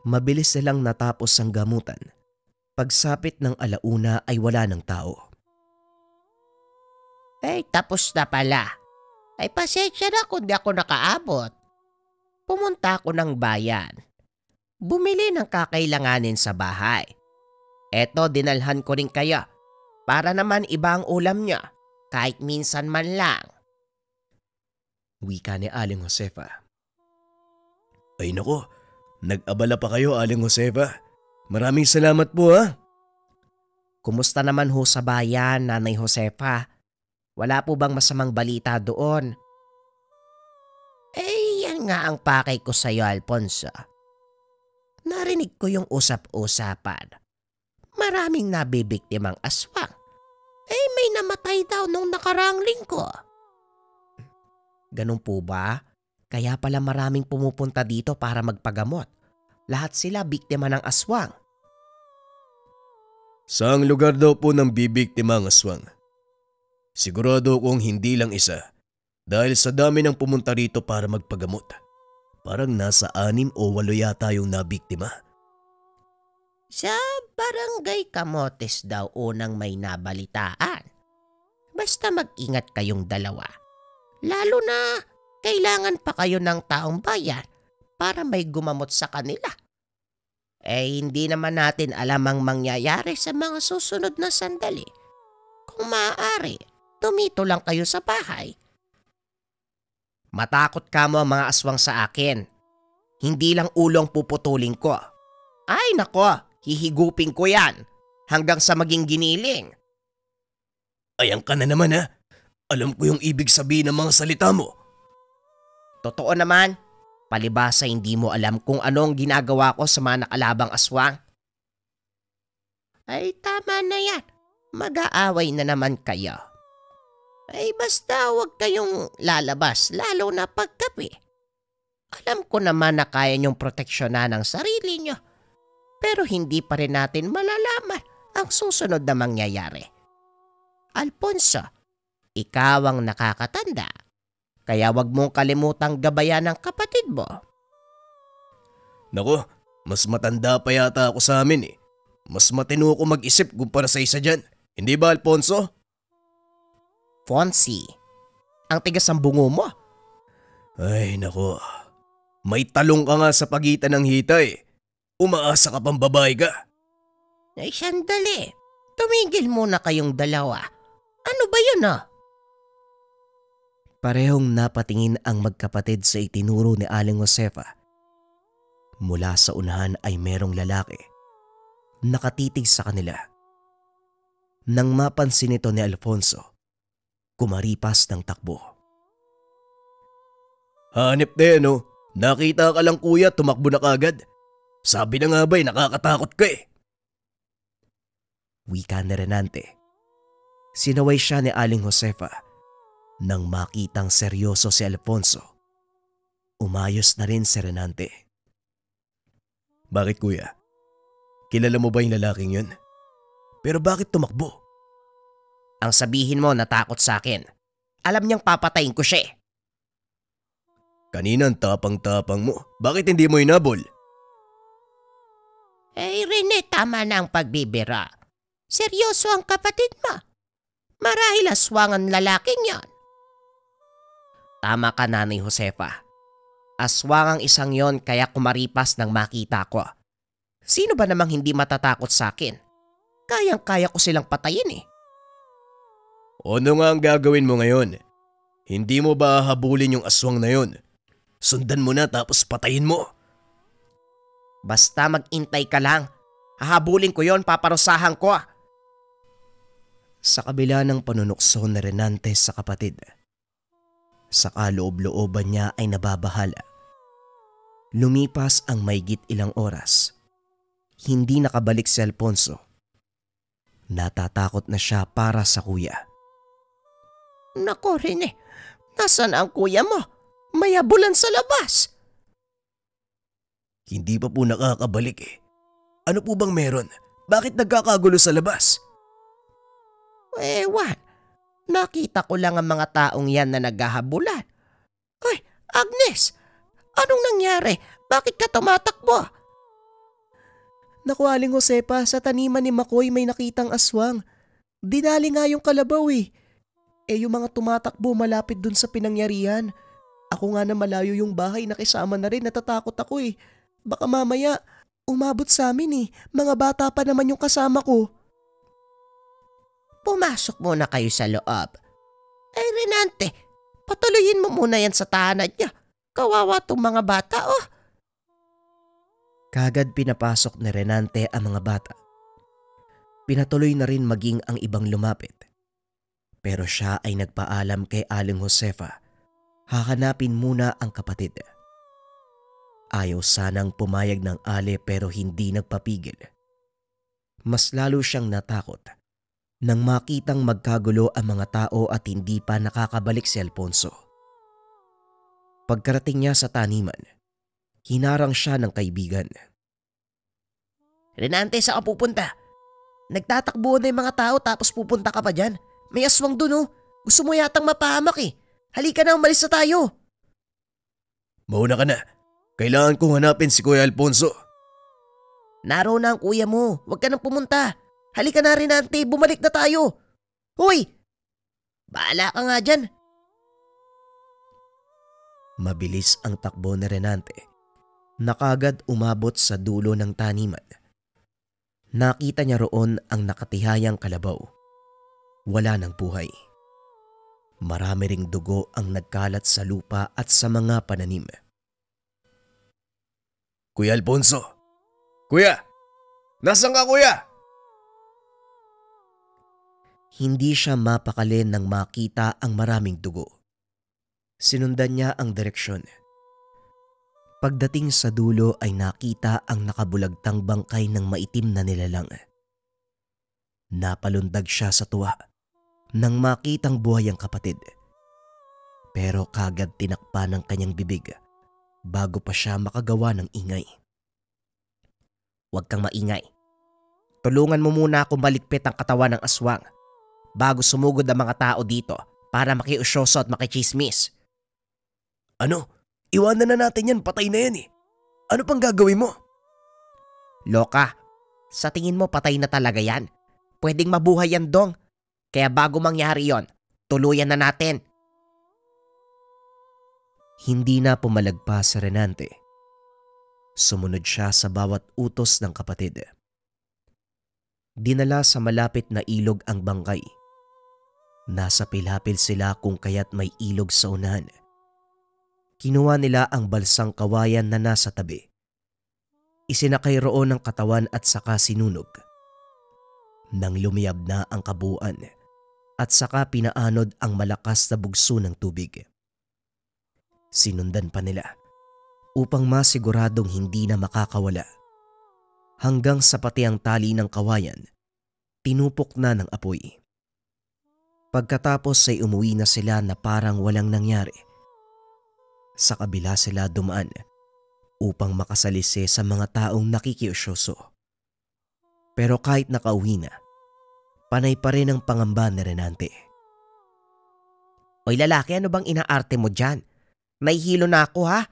Mabilis silang natapos ang gamutan. Pagsapit ng alauna ay wala ng tao. Tapos na pala. Pasensya na kung di ako nakaabot. Pumunta ako ng bayan. Bumili ng kakailanganin sa bahay. Eto, dinalhan ko rin kayo para naman iba ang ulam niya kahit minsan man lang. Wika ni Aling Josefa. Ay nako, nag-abala pa kayo Aling Josefa. Maraming salamat po ha. Kumusta naman ho sa bayan, Nanay Josefa? Wala po bang masamang balita doon? Yan nga ang pakay ko sa iyo, Alfonso. Narinig ko yung usap-usapan. Maraming nabibiktimang aswang. May namatay daw nung nakaraang linggo. Ganun po ba? Kaya pala maraming pumupunta dito para magpagamot. Lahat sila biktima ng aswang. Saang lugar daw po ng bibiktima ang aswang? Sigurado kong hindi lang isa dahil sa dami ng pumunta rito para magpagamot. Parang nasa 6 o 8 yata yung nabiktima. Sa Barangay Camotes daw unang may nabalitaan. Basta mag-ingat kayong dalawa. Lalo na kailangan pa kayo ng taong bayan para may gumamot sa kanila. Hindi naman natin alam ang mangyayari sa mga susunod na sandali. Kung maaari, tumito lang kayo sa bahay. Matakot ka mo ang mga aswang sa akin. Hindi lang ulong puputulin ko. Ay nako, hihigupin ko yan hanggang sa maging giniling. Ayan ka na naman ha. Alam ko yung ibig sabihin ng mga salita mo. Totoo naman, palibhasa hindi mo alam kung anong ginagawa ko sa mga nakalabang aswang. Tama na yan. Mag-aaway na naman kayo. Basta huwag kayong lalabas lalo na paggabi. Alam ko naman na kaya niyong proteksyonan ang sarili niyo. Pero hindi pa rin natin malalaman ang susunod na mangyayari. Alfonso, ikaw ang nakakatanda. Kaya wag mong kalimutang gabayan ng kapatid mo. Nako, mas matanda pa yata ako sa amin eh. Mas matino ko mag-isip kumpara sa isa dyan. Hindi ba Alfonso? Fonzie, ang tigas ang bungo mo. Ay nako, may talong ka nga sa pagitan ng hita eh. Umaasa ka pang babae ka. Sandali. Tumigil muna kayong dalawa. Ano ba yun Parehong napatingin ang magkapatid sa itinuro ni Aling Josefa. Mula sa unahan ay merong lalaki. Nakatitig sa kanila. Nang mapansin ito ni Alfonso, kumaripas ng takbo. Hanip din no. Nakita ka lang kuya, tumakbo na kagad. Sabi na nga ba'y nakakatakot ka eh. Wika ni Renante. Sinaway siya ni Aling Josefa. Nang makitang seryoso si Alfonso, umayos na rin si Renante. Bakit kuya? Kilala mo ba yung lalaking yun? Pero bakit tumakbo? Ang sabihin mo natakot sa akin. Alam niyang papatayin ko siya. Kanina ang tapang-tapang mo. Bakit hindi mo inabol? Rene, tama na ang pagbibira. Seryoso ang kapatid mo. Marahil aswang ang lalaking yon. Tama ka, Nanay Josefa. Aswang ang isang yon kaya kumaripas nang makita ko. Sino ba namang hindi matatakot sa akin? Kayang-kaya ko silang patayin eh. Ano nga ang gagawin mo ngayon? Hindi mo ba habulin yung aswang na yon? Sundan mo na tapos patayin mo. Basta mag-intay ka lang. Hahabulin ko yon, paparusahan ko. Sa kabila ng panunukso ni Renante sa kapatid, sa kaloob-looban niya ay nababahala. Lumipas ang maigit ilang oras. Hindi nakabalik si Alfonso. Natatakot na siya para sa kuya. Nako Rene, Nasaan ang kuya mo? May habulan sa labas. Hindi pa po nakakabalik eh. Ano po bang meron? Bakit nagkakagulo sa labas? Ewan, nakita ko lang ang mga taong yan na naghahabulan. Ay, Agnes, anong nangyari? Bakit ka tumatakbo? Naku, Aling Josepa, sa taniman ni Makoy may nakitang aswang. Dinali nga yung kalabaw eh. Yung mga tumatakbo malapit dun sa pinangyarihan. Ako nga na malayo yung bahay, nakisama na rin, natatakot ako eh. Baka mamaya umabot sa amin eh. Mga bata pa naman yung kasama ko. Pumasok muna kayo sa loob. Ay Renante, patuloyin mo muna yan sa tahanan niya. Kawawa tong mga bata oh. Kagad pinapasok ni Renante ang mga bata. Pinatuloy na rin maging ang ibang lumapit. Pero siya ay nagpaalam kay Aling Josefa. Hahanapin muna ang kapatid. Ayaw sanang pumayag ng Ale pero hindi nagpapigil. Mas lalo siyang natakot nang makitang magkagulo ang mga tao at hindi pa nakakabalik si Alfonso. Pagkarating niya sa taniman, hinarang siya ng kaibigan. Renante, saan ka pupunta? Nagtatakbo na yung mga tao tapos pupunta ka pa dyan. May aswang dun oh. Gusto mo yatang mapahamak eh. Halika na, umalis na tayo. Mauna ka na. Kailangan kong hanapin si Kuya Alfonso. Naroon na ang kuya mo. Huwag ka nang pumunta. Halika na, Renante. Bumalik na tayo. Hoy! Bahala ka nga dyan. Mabilis ang takbo ni Renante. Nakagad umabot sa dulo ng taniman. Nakita niya roon ang nakatihayang kalabaw. Wala ng buhay. Marami ring dugo ang nagkalat sa lupa at sa mga pananim. Kuya Alfonso! Kuya! Nasaan ka, kuya? Hindi siya mapakali nang makita ang maraming dugo. Sinundan niya ang direksyon. Pagdating sa dulo ay nakita ang nakabulagtang bangkay ng maitim na nilalang. Napalundag siya sa tuwa nang makitang buhay ang kapatid. Pero kagad tinakpa ng kanyang bibig bago pa siya makagawa ng ingay. Huwag kang maingay. Tulungan mo muna akong maligpit ang katawan ng aswang bago sumugod ang mga tao dito para makiusyoso at makichismis. Ano? Iwanan na natin yan, patay na yan eh. Ano pang gagawin mo? Loka, sa tingin mo patay na talaga yan? Pwedeng mabuhay yan dong. Kaya bago mangyari yon, tuluyan na natin. Hindi na pumalagpas si Renante. Sumunod siya sa bawat utos ng kapatid. Dinala sa malapit na ilog ang bangkay. Nasa pilapil sila kung kaya't may ilog sa unahan. Kinuha nila ang balsang kawayan na nasa tabi. Isinakay roon ang katawan at saka sinunog. Nang lumiyab na ang kabuuan at saka pinaanod ang malakas na bugso ng tubig. Sinundan pa nila upang masiguradong hindi na makakawala. Hanggang sa pati ang tali ng kawayan, tinupok na ng apoy. Pagkatapos ay umuwi na sila na parang walang nangyari. Sa kabila sila dumaan upang makasalisi sa mga taong nakikiusyoso. Pero kahit nakauwi na, panay pa rin ang pangamba ni Renante. Oy lalaki, ano bang inaarte mo dyan? Nahihilo na ako ha?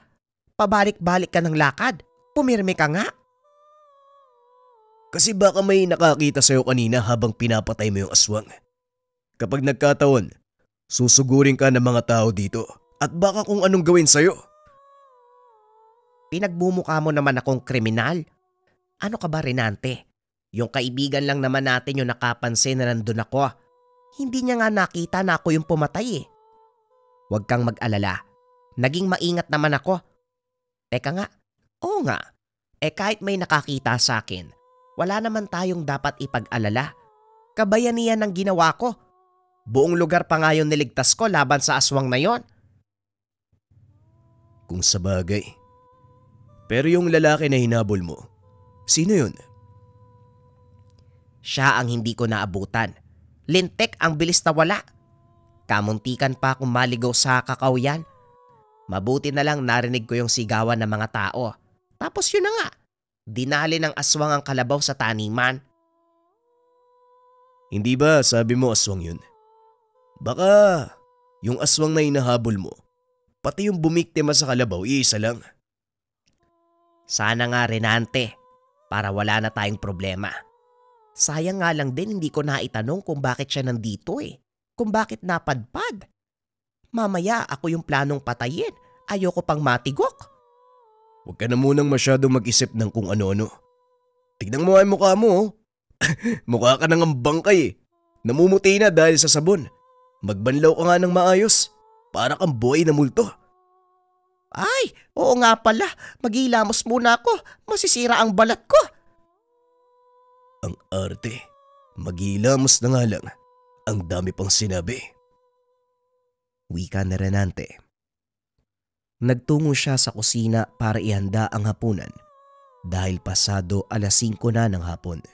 Pabalik-balik ka ng lakad. Pumirmi ka nga. Kasi baka may nakakita sa'yo kanina habang pinapatay mo yung aswang. Kapag nagkataon, susugurin ka ng mga tao dito at baka kung anong gawin sa'yo. Pinagbumukha mo naman akong kriminal. Ano ka ba, Renante? Yung kaibigan lang naman natin yung nakapansin na nandun ako. Hindi niya nga nakita na ako yung pumatay eh. Huwag kang mag-alala. Naging maingat naman ako. Teka nga, oo nga. Kahit may nakakita sa akin, wala naman tayong dapat ipag-alala. Kabayanihan ang ginawa ko. Buong lugar pa nga yung niligtas ko laban sa aswang na yon. Kung sabagay. Pero yung lalaki na hinabol mo, sino yun? Siya ang hindi ko naabutan. Lintek ang bilis na wala. Kamuntikan pa akong maligaw sa kakawyan. Mabuti na lang narinig ko yung sigawan ng mga tao. Tapos yun na nga, dinali ng aswang ang kalabaw sa taniman. Hindi ba sabi mo aswang yun? Baka yung aswang na hinahabol mo, pati yung bumiktima sa kalabaw, iisa lang. Sana nga Renante, para wala na tayong problema. Sayang nga lang din hindi ko naitanong kung bakit siya nandito Kung bakit napadpad. Mamaya ako yung planong patayin. Ayoko pang matigok. Huwag ka na munang masyadong mag-isip ng kung ano-ano. Tignan mo ay mukha mo. Mukha ka nang bangkay. Namumuti na dahil sa sabon. Magbanlaw ka nga ng maayos. Para kang buhay na multo. Ay, oo nga pala. Maghilamos muna ako. Masisira ang balat ko. Ang arte. Maghilamos na nga lang. Ang dami pang sinabi. Wika ni Renante. Nagtungo siya sa kusina para ihanda ang hapunan dahil pasado 5:00 na ng hapon.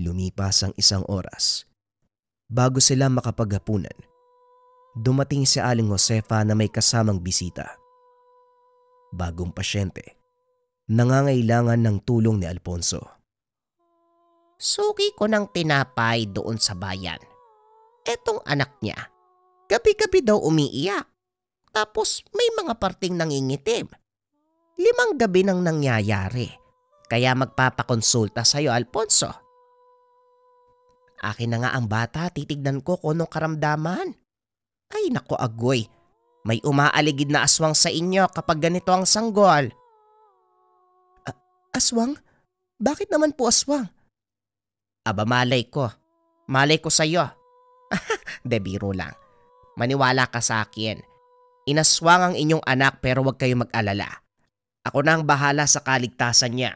Lumipas ang 1 oras. Bago sila makapaghapunan, dumating si Aling Josefa na may kasamang bisita. Bagong pasyente, nangangailangan ng tulong ni Alfonso. Suki ko ng tinapay doon sa bayan. Etong anak niya, gabi-gabi daw umiiyak. Tapos may mga parting nangingitim. 5 gabi nang nangyayari. Kaya magpapakonsulta sa'yo, Alfonso. Akin na nga ang bata, titignan ko kung anong karamdaman. Ay nako agoy, may umaaligid na aswang sa inyo kapag ganito ang sanggol. Aswang? Bakit naman po aswang? Aba malay ko. Malay ko sa'yo. De biro lang. Maniwala ka sa akin. Inaswang ang inyong anak pero huwag kayong mag-alala. Ako na ang bahala sa kaligtasan niya.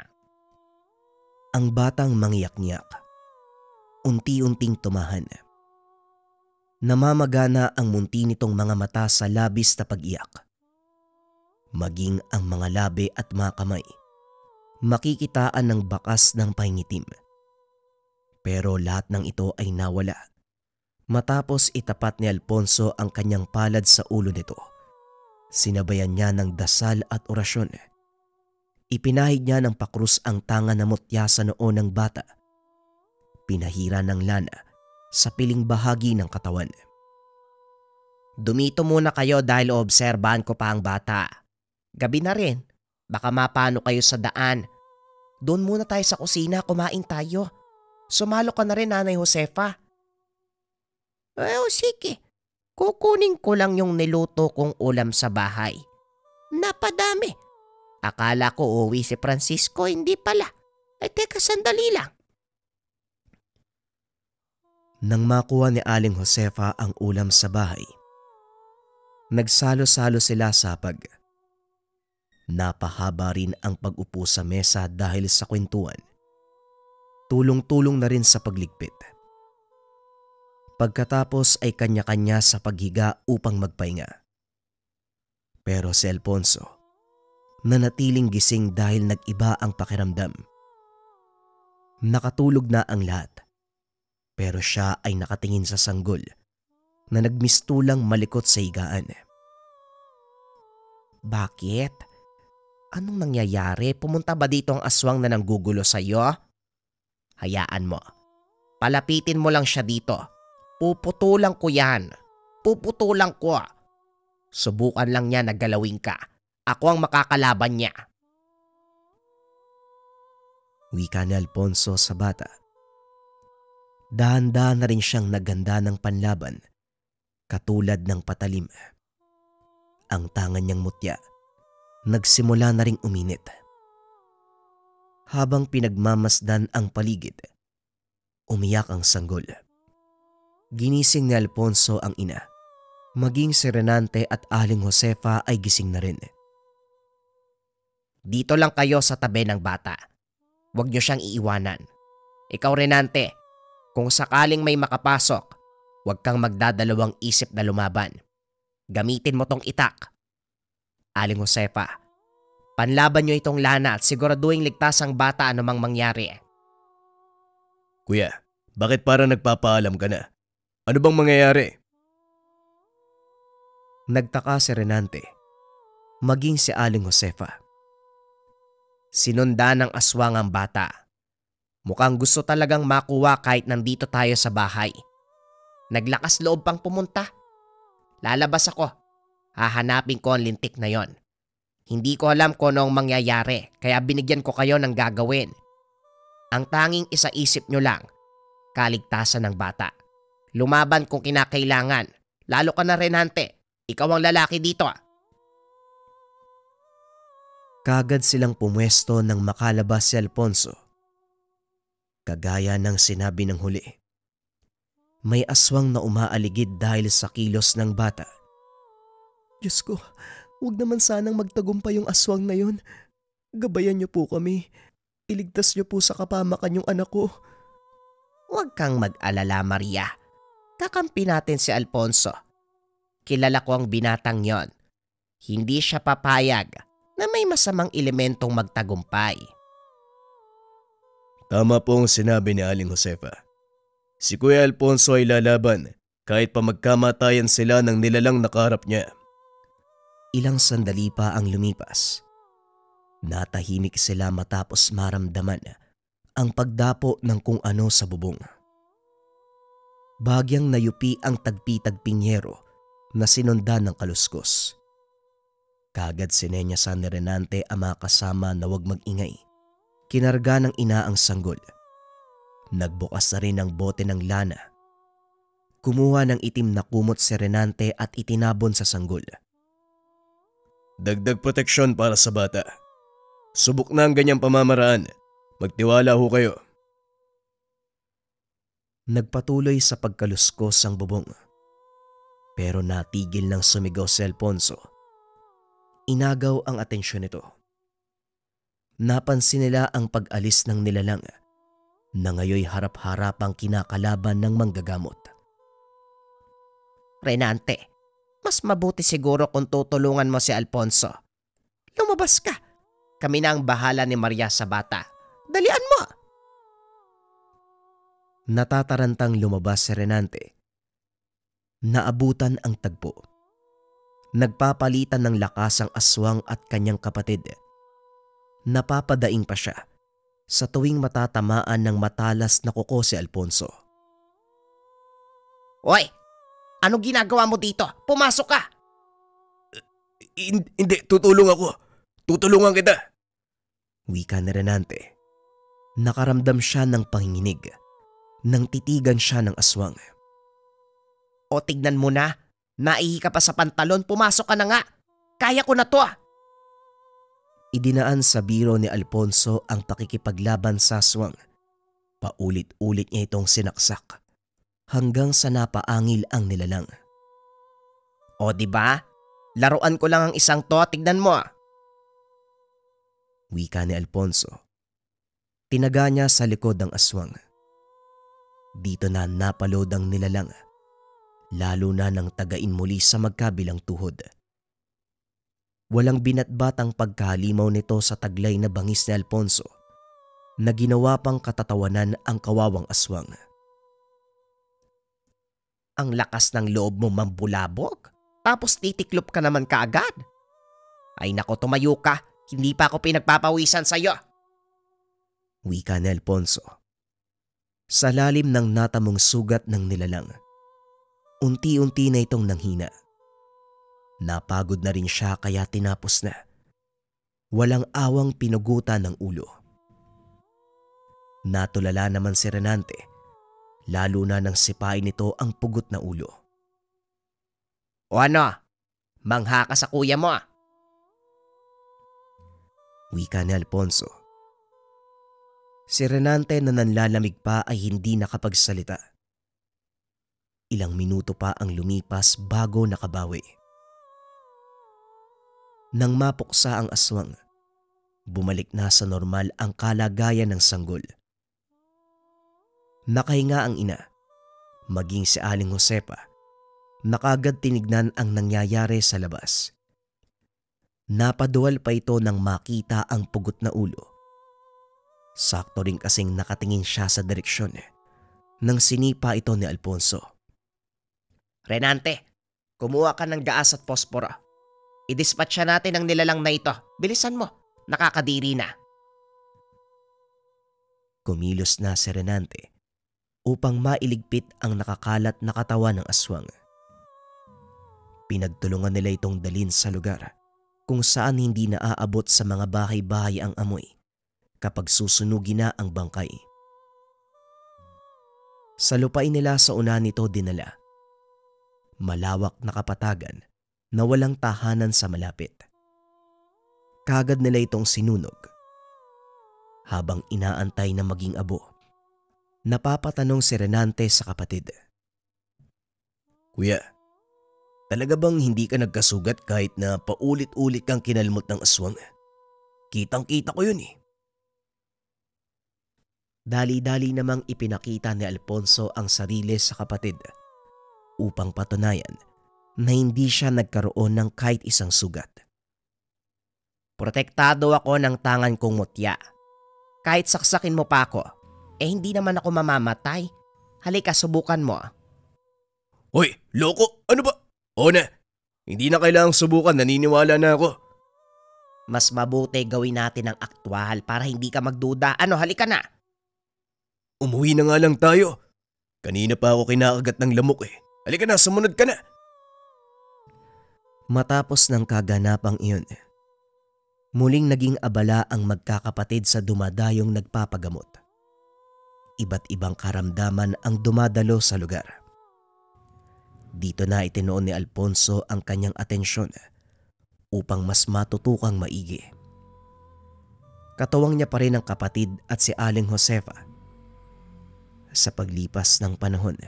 Ang batang mangyak-ngyak. Unti-unting tumahan. Namamagana ang munti nitong mga mata sa labis na pag-iyak. Maging ang mga labi at mga kamay. Makikitaan ng bakas ng pahingitim. Pero lahat ng ito ay nawala. Matapos itapat ni Alfonso ang kanyang palad sa ulo nito. Sinabayan niya ng dasal at orasyon. Ipinahid niya ng pakrus ang tanga na mutya sa noo ng bata. Pinahira ng lana sa piling bahagi ng katawan. Dumito muna kayo dahil oobserbahan ko pa ang bata. Gabi na rin. Baka mapano kayo sa daan. Doon muna tayo sa kusina, kumain tayo. Sumalo ka na rin, Nanay Josefa. Sige. Kukunin ko lang yung niluto kong ulam sa bahay. Napadami. Akala ko uwi si Francisco, hindi pala. Ay teka, sandali lang. Nang makuha ni Aling Josefa ang ulam sa bahay, nagsalo-salo sila sa hapag. Napahaba rin ang pag-upo sa mesa dahil sa kwentuhan. Tulong-tulong na rin sa pagligpit. Pagkatapos ay kanya-kanya sa paghiga upang magpahinga. Pero si Alfonso, nanatiling gising dahil nag-iba ang pakiramdam. Nakatulog na ang lahat, pero siya ay nakatingin sa sanggol na nagmistulang malikot sa higaan. Bakit? Anong nangyayari? Pumunta ba dito ang aswang na nanggugulo sa'yo? Hayaan mo. Palapitin mo lang siya dito. Puputulan ko yan. Puputulan ko. Subukan lang niya na galawin ka. Ako ang makakalaban niya. Wika ni Alfonso sa bata. Dahan-dahan na rin siyang naganda ng panlaban, katulad ng patalim. Ang tangan niyang mutya, nagsimula na ring uminit. Habang pinagmamasdan ang paligid, umiyak ang sanggol. Ginising ni Alfonso ang ina. Maging si Renante at Aling Josefa ay gising na rin. Dito lang kayo sa tabi ng bata. Huwag niyo siyang iiwanan. Ikaw Renante, kung sakaling may makapasok, huwag kang magdadalawang isip na lumaban. Gamitin mo tong itak. Aling Josefa, panlaban niyo itong lana at siguraduhin ligtas ang bata anumang mangyari. Kuya, bakit para nagpapaalam ka na? Ano bang mangyayari? Nagtaka si Renante, maging si Aling Josefa. Sinundan ng aswang ang bata. Mukhang gusto talagang makuha kahit nandito tayo sa bahay. Naglakas loob pang pumunta. Lalabas ako. Hahanapin ko ang lintik na yon. Hindi ko alam kung anong mangyayari kaya binigyan ko kayo ng gagawin. Ang tanging isaisip nyo lang, kaligtasan ng bata. Lumaban kung kinakailangan. Lalo ka na, Renante. Ikaw ang lalaki dito. Kagad silang pumwesto nang makalabas si Alfonso. Kagaya ng sinabi ng huli. May aswang na umaaligid dahil sa kilos ng bata. Diyos ko, huwag naman sanang magtagumpay yung aswang na yun. Gabayan niyo po kami. Iligtas niyo po sa kapamakan yung anak ko. Huwag kang mag-alala, Maria. Kakampi natin si Alfonso. Kilala ko ang binatang yon. Hindi siya papayag na may masamang elementong magtagumpay. Tama po ang sinabi ni Aling Josefa. Si Kuya Alfonso ay lalaban kahit pa magkamatayan sila ng nilalang nakaharap niya. Ilang sandali pa ang lumipas. Natahimik sila matapos maramdaman ang pagdapo ng kung ano sa bubong. Bagyang nayupi ang tagpi-tagpinyero na sinundan ng kaluskos. Kagad sinenyasan ni Renante ang mga kasama na huwag mag-ingay. Kinarga ng ina ang sanggol. Nagbukas na rin ang bote ng lana. Kumuha ng itim na kumot si Renante at itinabon sa sanggol. Dagdag proteksyon para sa bata. Subok na ang ganyang pamamaraan. Magtiwala ho kayo. Nagpatuloy sa pagkaluskos ang bubong. Pero natigil ng sumigaw si Alfonso. Inagaw ang atensyon nito. Napansin nila ang pag-alis ng nilalang na ngayoy harap-harapang kinakalaban ng manggagamot. Renante, mas mabuti siguro kung tutulungan mo si Alfonso. Lumabas ka. Kami na ang bahala ni Maria sa bata. Dalian mo! Natatarantang lumabas si Renante. Naabutan ang tagpo. Nagpapalitan ng lakas ang aswang at kanyang kapatid. Napapadaing pa siya sa tuwing matatamaan ng matalas na kuko si Alfonso. Hoy! Anong ginagawa mo dito? Pumasok ka! Hindi, tutulong ako. Tutulungan kita. Wika ni Renante. Nakaramdam siya ng panginginig nang titigan siya ng aswang. O tignan mo na, naihi ka pa sa pantalon, pumasok ka na nga. Kaya ko na to. Idinaan sa biro ni Alfonso ang pakikipaglaban sa aswang. Paulit-ulit niya itong sinaksak hanggang sa napaangil ang nilalang. O diba? Laruan ko lang ang isang to, tignan mo. Wika ni Alfonso. Tinaga niya sa likod ng aswang. Dito na napalod ang nilalang. Lalo na nang tagain muli sa magkabilang tuhod. Walang binatbatang pagkahalimaw nito sa taglay na bangis ni Alfonso na ginawa pang katatawanan ang kawawang aswang. Ang lakas ng loob mo mambulabog, tapos titiklop ka naman kaagad. Ay nako, tumayo ka, hindi pa ako pinagpapawisan sa'yo. Wika ni Alfonso. Sa lalim ng natamong sugat ng nilalang, unti-unti na itong nanghina. Napagod na rin siya kaya tinapos na. Walang awang pinugutan ng ulo. Natulala naman si Renante, lalo na nang sipain nito ang pugot na ulo. O ano? Mangha ka sa kuya mo. Wika ni Alfonso. Si Renante na nanlalamig pa ay hindi nakapagsalita. Ilang minuto pa ang lumipas bago nakabawi. Nang mapuksa ang aswang, bumalik na sa normal ang kalagayan ng sanggol. Nakahinga ang ina, maging si Aling Josefa, nakagad tinignan ang nangyayari sa labas. Napaduwal pa ito nang makita ang pugot na ulo. Sakto rin kasing nakatingin siya sa direksyon nang sinipa ito ni Alfonso. Renante, kumuha ka ng gaas at posporo. I-dispatcha natin ang nilalang na ito. Bilisan mo, nakakadiri na. Kumilos na si Renante upang mailigpit ang nakakalat na katawan ng aswang. Pinagtulungan nila itong dalhin sa lugar kung saan hindi naaabot sa mga bahay-bahay ang amoy kapag susunugin na ang bangkay. Sa lupain nila sa una nito dinala. Malawak na kapatagan na walang tahanan sa malapit. Kagad nila itong sinunog. Habang inaantay na maging abo, napapatanong si Renante sa kapatid. Kuya, talaga bang hindi ka nagkasugat kahit na paulit-ulit kang kinalmot ng aswang? Kitang-kita ko yun eh. Dali-dali namang ipinakita ni Alfonso ang sarili sa kapatid upang patunayan na hindi siya nagkaroon ng kahit isang sugat. Protektado ako ng tangan kong mutya. Kahit saksakin mo pa ako, hindi naman ako mamamatay. Halika, subukan mo. Hoy, loko! Ano ba? Oo na, hindi na kailangang subukan, naniniwala na ako. Mas mabuti gawin natin ang aktwal para hindi ka magduda. Ano, halika na. Umuwi na nga lang tayo. Kanina pa ako kinakagat ng lamok eh. Halika na, sumunod ka na. Matapos ng kaganapang iyon, muling naging abala ang magkakapatid sa dumadayong nagpapagamot. Iba't ibang karamdaman ang dumadalo sa lugar. Dito na itinoon ni Alfonso ang kanyang atensyon upang mas matutukang maigi. Katuwang niya pa rin ang kapatid at si Aling Josefa. Sa paglipas ng panahon,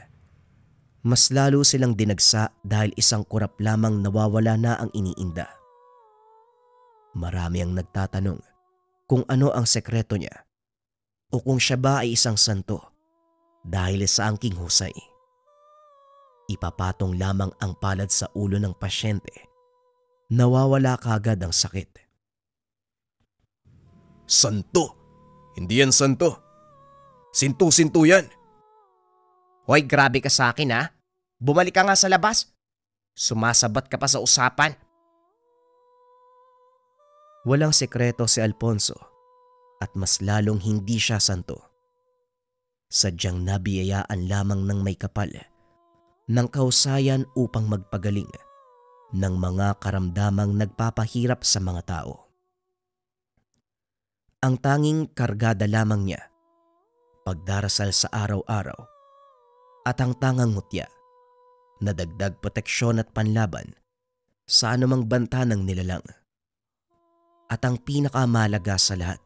mas lalo silang dinagsa dahil isang kurap lamang nawawala na ang iniinda. Marami ang nagtatanong kung ano ang sekreto niya o kung siya ba ay isang santo dahil sa angking husay. Ipapatong lamang ang palad sa ulo ng pasyente, nawawala kaagad ang sakit. Santo? Hindi yan santo. Sintu-sintu yan. Hoy, grabe ka sa akin ha. Bumalik ka nga sa labas. Sumasabat ka pa sa usapan. Walang sekreto si Alfonso at mas lalong hindi siya santo. Sadyang nabiyayaan lamang ng may kapal ng kausayan upang magpagaling ng mga karamdamang nagpapahirap sa mga tao. Ang tanging kargada lamang niya, pagdarasal sa araw-araw at ang tangang mutya na dagdag proteksyon at panlaban sa anumang banta ng nilalang. At ang pinakamahalaga sa lahat,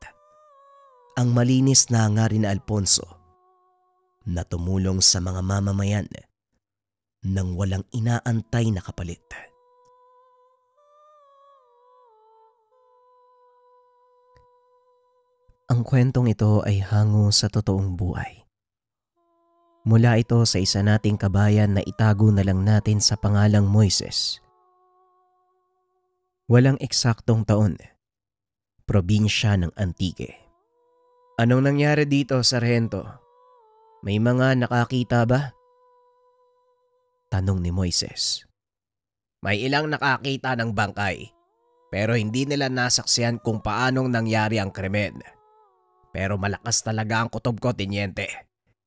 ang malinis na hangarin na Alfonso na tumulong sa mga mamamayan nang walang inaantay na kapalit. Ang kwentong ito ay hango sa totoong buhay. Mula ito sa isa nating kabayan na itago na lang natin sa pangalang Moises. Walang eksaktong taon. Probinsya ng Antique. Anong nangyari dito, Sargento? May mga nakakita ba? Tanong ni Moises. May ilang nakakita ng bangkay, pero hindi nila nasaksihan kung paanong nangyari ang krimen. Pero malakas talaga ang kutob ko, Teniente.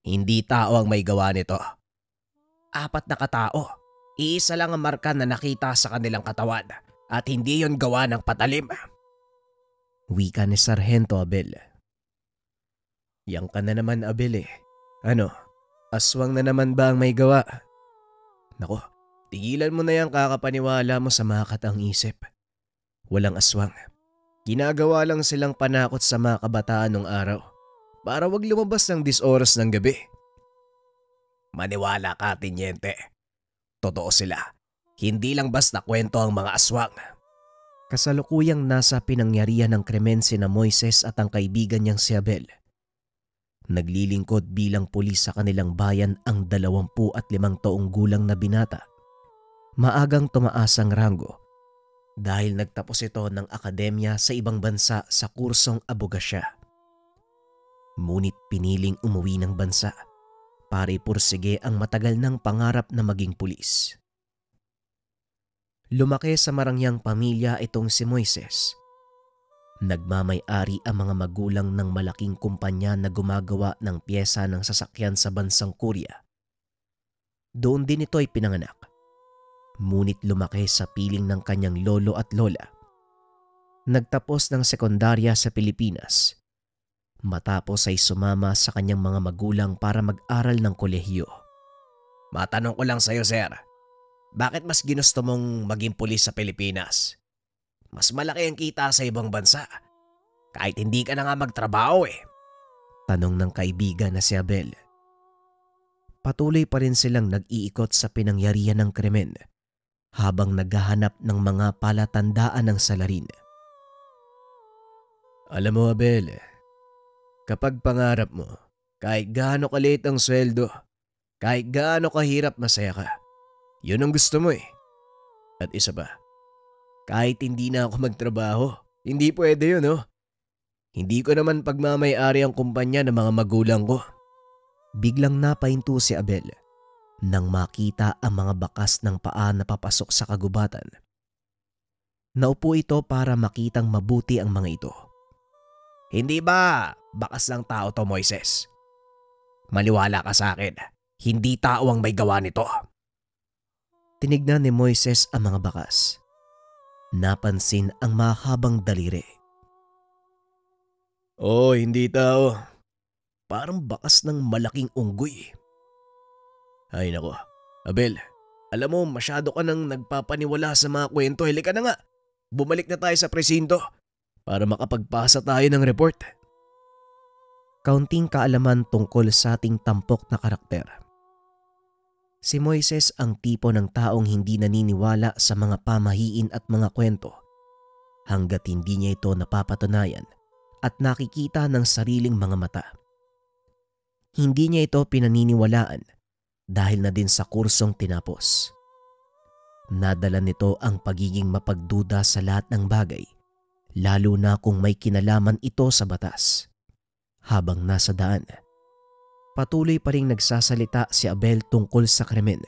Hindi tao ang may gawa nito. 4 na katao. Iisa lang ang marka na nakita sa kanilang katawan at hindi yon gawa ng patalim. Wika ni Sargento Abel. Yang ka na naman, Abel eh. Ano, aswang na naman ba ang may gawa? Nako, tigilan mo na yung kakapaniwala mo sa makatang isip. Walang aswang. Ginagawa lang silang panakot sa mga kabataan nung araw para wag lumabas ng 10 oras ng gabi. Maniwala ka, Teniente. Totoo sila. Hindi lang basta kwento ang mga aswang. Kasalukuyang nasa pinangyarihan ng krimen sina Moises at ang kaibigan niyang si Abel. Naglilingkod bilang pulis sa kanilang bayan ang 25 taong gulang na binata. Maagang tumaas ang ranggo dahil nagtapos ito ng akademya sa ibang bansa sa kursong abogasya. Ngunit piniling umuwi ng bansa para ipursige ang matagal ng pangarap na maging pulis. Lumaki sa marangyang pamilya itong si Moises. Nagmamay-ari ang mga magulang ng malaking kumpanya na gumagawa ng pyesa ng sasakyan sa bansang Korea. Doon din ito ay pinanganak. Ngunit lumaki sa piling ng kanyang lolo at lola. Nagtapos ng sekundarya sa Pilipinas. Matapos ay sumama sa kanyang mga magulang para mag-aral ng kolehiyo. Matanong ko lang sa'yo, sir. Bakit mas ginusto mong maging pulis sa Pilipinas? Mas malaki ang kita sa ibang bansa. Kahit hindi ka na nga magtrabaho eh. Tanong ng kaibigan na si Abel. Patuloy pa rin silang nag-iikot sa pinangyarihan ng krimen habang naghahanap ng mga palatandaan ng salarin. Alam mo, Abel, kapag pangarap mo, kahit gaano kaliit ang sweldo, kahit gaano kahirap masaya ka, yun ang gusto mo eh. At isa pa, kahit hindi na ako magtrabaho, hindi pwede yun, oh. Hindi ko naman pagmamay-ari ang kumpanya ng mga magulang ko. Biglang napahinto si Abel nang makita ang mga bakas ng paa na papasok sa kagubatan. Naupo ito para makitang mabuti ang mga ito. Hindi ba bakas ng tao to, Moises? Maniwala ka sa akin, hindi tao ang may gawa nito. Tinignan ni Moises ang mga bakas. Napansin ang mahabang daliri. Hindi tao. Parang bakas ng malaking unggoy. Ay nako, Abel, alam mo masyado ka nang nagpapaniwala sa mga kwento. Halika na nga, bumalik na tayo sa presinto para makapagpasa tayo ng report. Kaunting kaalaman tungkol sa ating tampok na karakter. Si Moises ang tipo ng taong hindi naniniwala sa mga pamahiin at mga kwento hanggat hindi niya ito napapatunayan at nakikita ng sariling mga mata. Hindi niya ito pinaniniwalaan dahil na din sa kursong tinapos. Nadala nito ang pagiging mapagduda sa lahat ng bagay, lalo na kung may kinalaman ito sa batas. Habang nasa daan, patuloy pa ring nagsasalita si Abel tungkol sa krimen.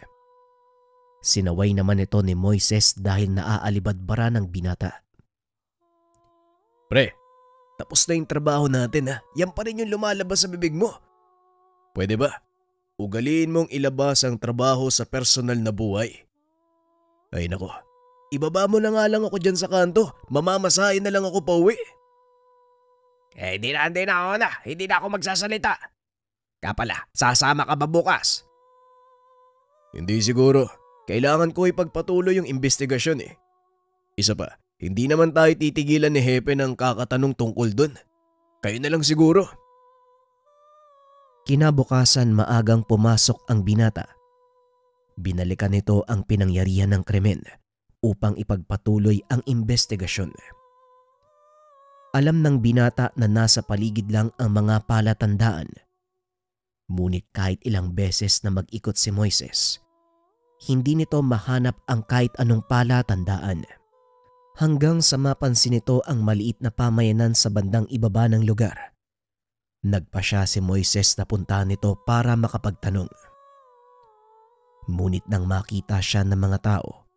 Sinaway naman ito ni Moises dahil naaalibadbara ng binata. Pre, tapos na yung trabaho natin ha. Yan pa rin yung lumalabas sa bibig mo. Pwede ba? Ugaliin mong ilabas ang trabaho sa personal na buhay. Ay nako, ibaba mo na nga lang ako dyan sa kanto. Mamamasahin na lang ako pauwi. Hindi na ako na. Hindi na ako magsasalita. Kapala, sasama ka ba bukas? Hindi siguro. Kailangan ko ipagpatuloy yung investigasyon eh. Isa pa, hindi naman tayo titigilan ni Hepe ng kakatanong tungkol dun. Kayo na lang siguro. Kinabukasan maagang pumasok ang binata. Binalikan nito ang pinangyarihan ng krimen upang ipagpatuloy ang investigasyon. Alam ng binata na nasa paligid lang ang mga palatandaan. Ngunit kahit ilang beses na mag-ikot si Moises, hindi nito mahanap ang kahit anong palatandaan. Hanggang sa mapansin nito ang maliit na pamayanan sa bandang ibaba ng lugar. Nagpa siya si Moises na puntahan nito para makapagtanong. Ngunit nang makita siya ng mga tao,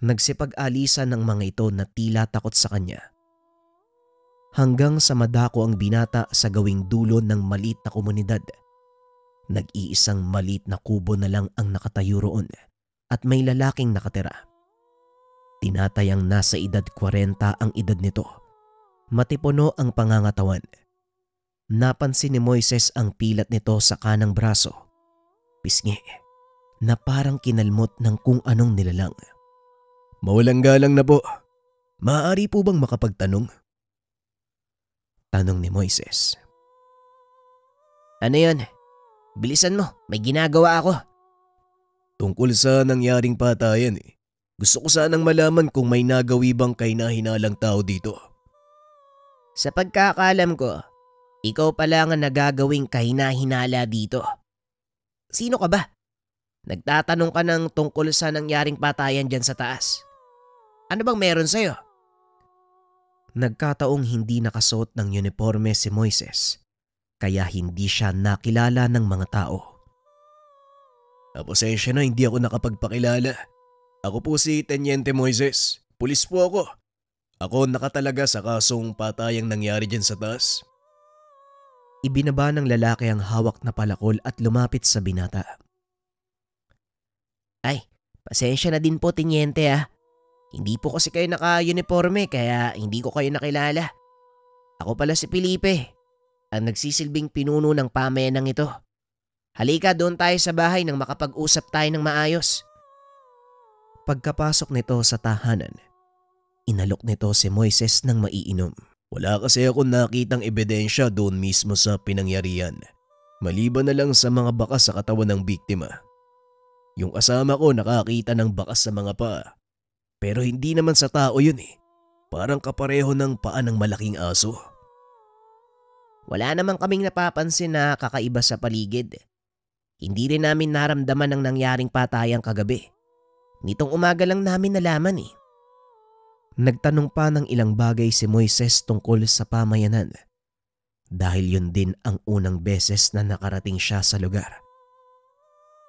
nagsipag-alisan ng mga ito na tila takot sa kanya. Hanggang sa madako ang binata sa gawing dulo ng maliit na komunidad. Nag-iisang maliit na kubo na lang ang nakatayo roon at may lalaking nakatira. Tinatayang nasa edad 40 ang edad nito. Matipuno ang pangangatawan. Napansin ni Moises ang pilat nito sa kanang braso. Pisngi na parang kinalmot ng kung anong nilalang. Mawalang galang na po. Maaari po bang makapagtanong? Tanong ni Moises. Ano yun? Bilisan mo, may ginagawa ako. Tungkol sa nangyaring patayan eh. Gusto ko sanang malaman kung may nagawi bang kahina-hinalang tao dito. Sa pagkakalam ko, ikaw pala nga nagagawing kahina-hinala dito. Sino ka ba? Nagtatanong ka ng tungkol sa nangyaring patayan dyan sa taas. Ano bang meron sa'yo? Nagkataong hindi nakasuot ng uniforme si Moises, kaya hindi siya nakilala ng mga tao. Pasensya na hindi ako nakapagpakilala. Ako po si Teniente Moises. Pulis po ako. Ako nakatalaga sa kasong patayang nangyari dyan sa taas. Ibinaba ng lalaki ang hawak na palakol at lumapit sa binata. Ay, pasensya na din po, Teniente ah. Hindi po kasi kayo naka-uniforme kaya hindi ko kayo nakilala. Ako pala si Felipe, ang nagsisilbing pinuno ng pamayanang ito. Halika, doon tayo sa bahay nang makapag-usap tayo ng maayos. Pagkapasok nito sa tahanan, inalok nito si Moises ng maiinom. Wala kasi akong nakitang ebidensya doon mismo sa pinangyarihan. Maliban na lang sa mga bakas sa katawan ng biktima. Yung kasama ko nakakita ng bakas sa mga paa. Pero hindi naman sa tao yun eh. Parang kapareho ng paa ng malaking aso. Wala naman kaming napapansin na kakaiba sa paligid. Hindi rin namin naramdaman ang nangyaring patayang kagabi. Nitong umaga lang namin nalaman eh. Nagtanong pa ng ilang bagay si Moises tungkol sa pamayanan. Dahil yun din ang unang beses na nakarating siya sa lugar.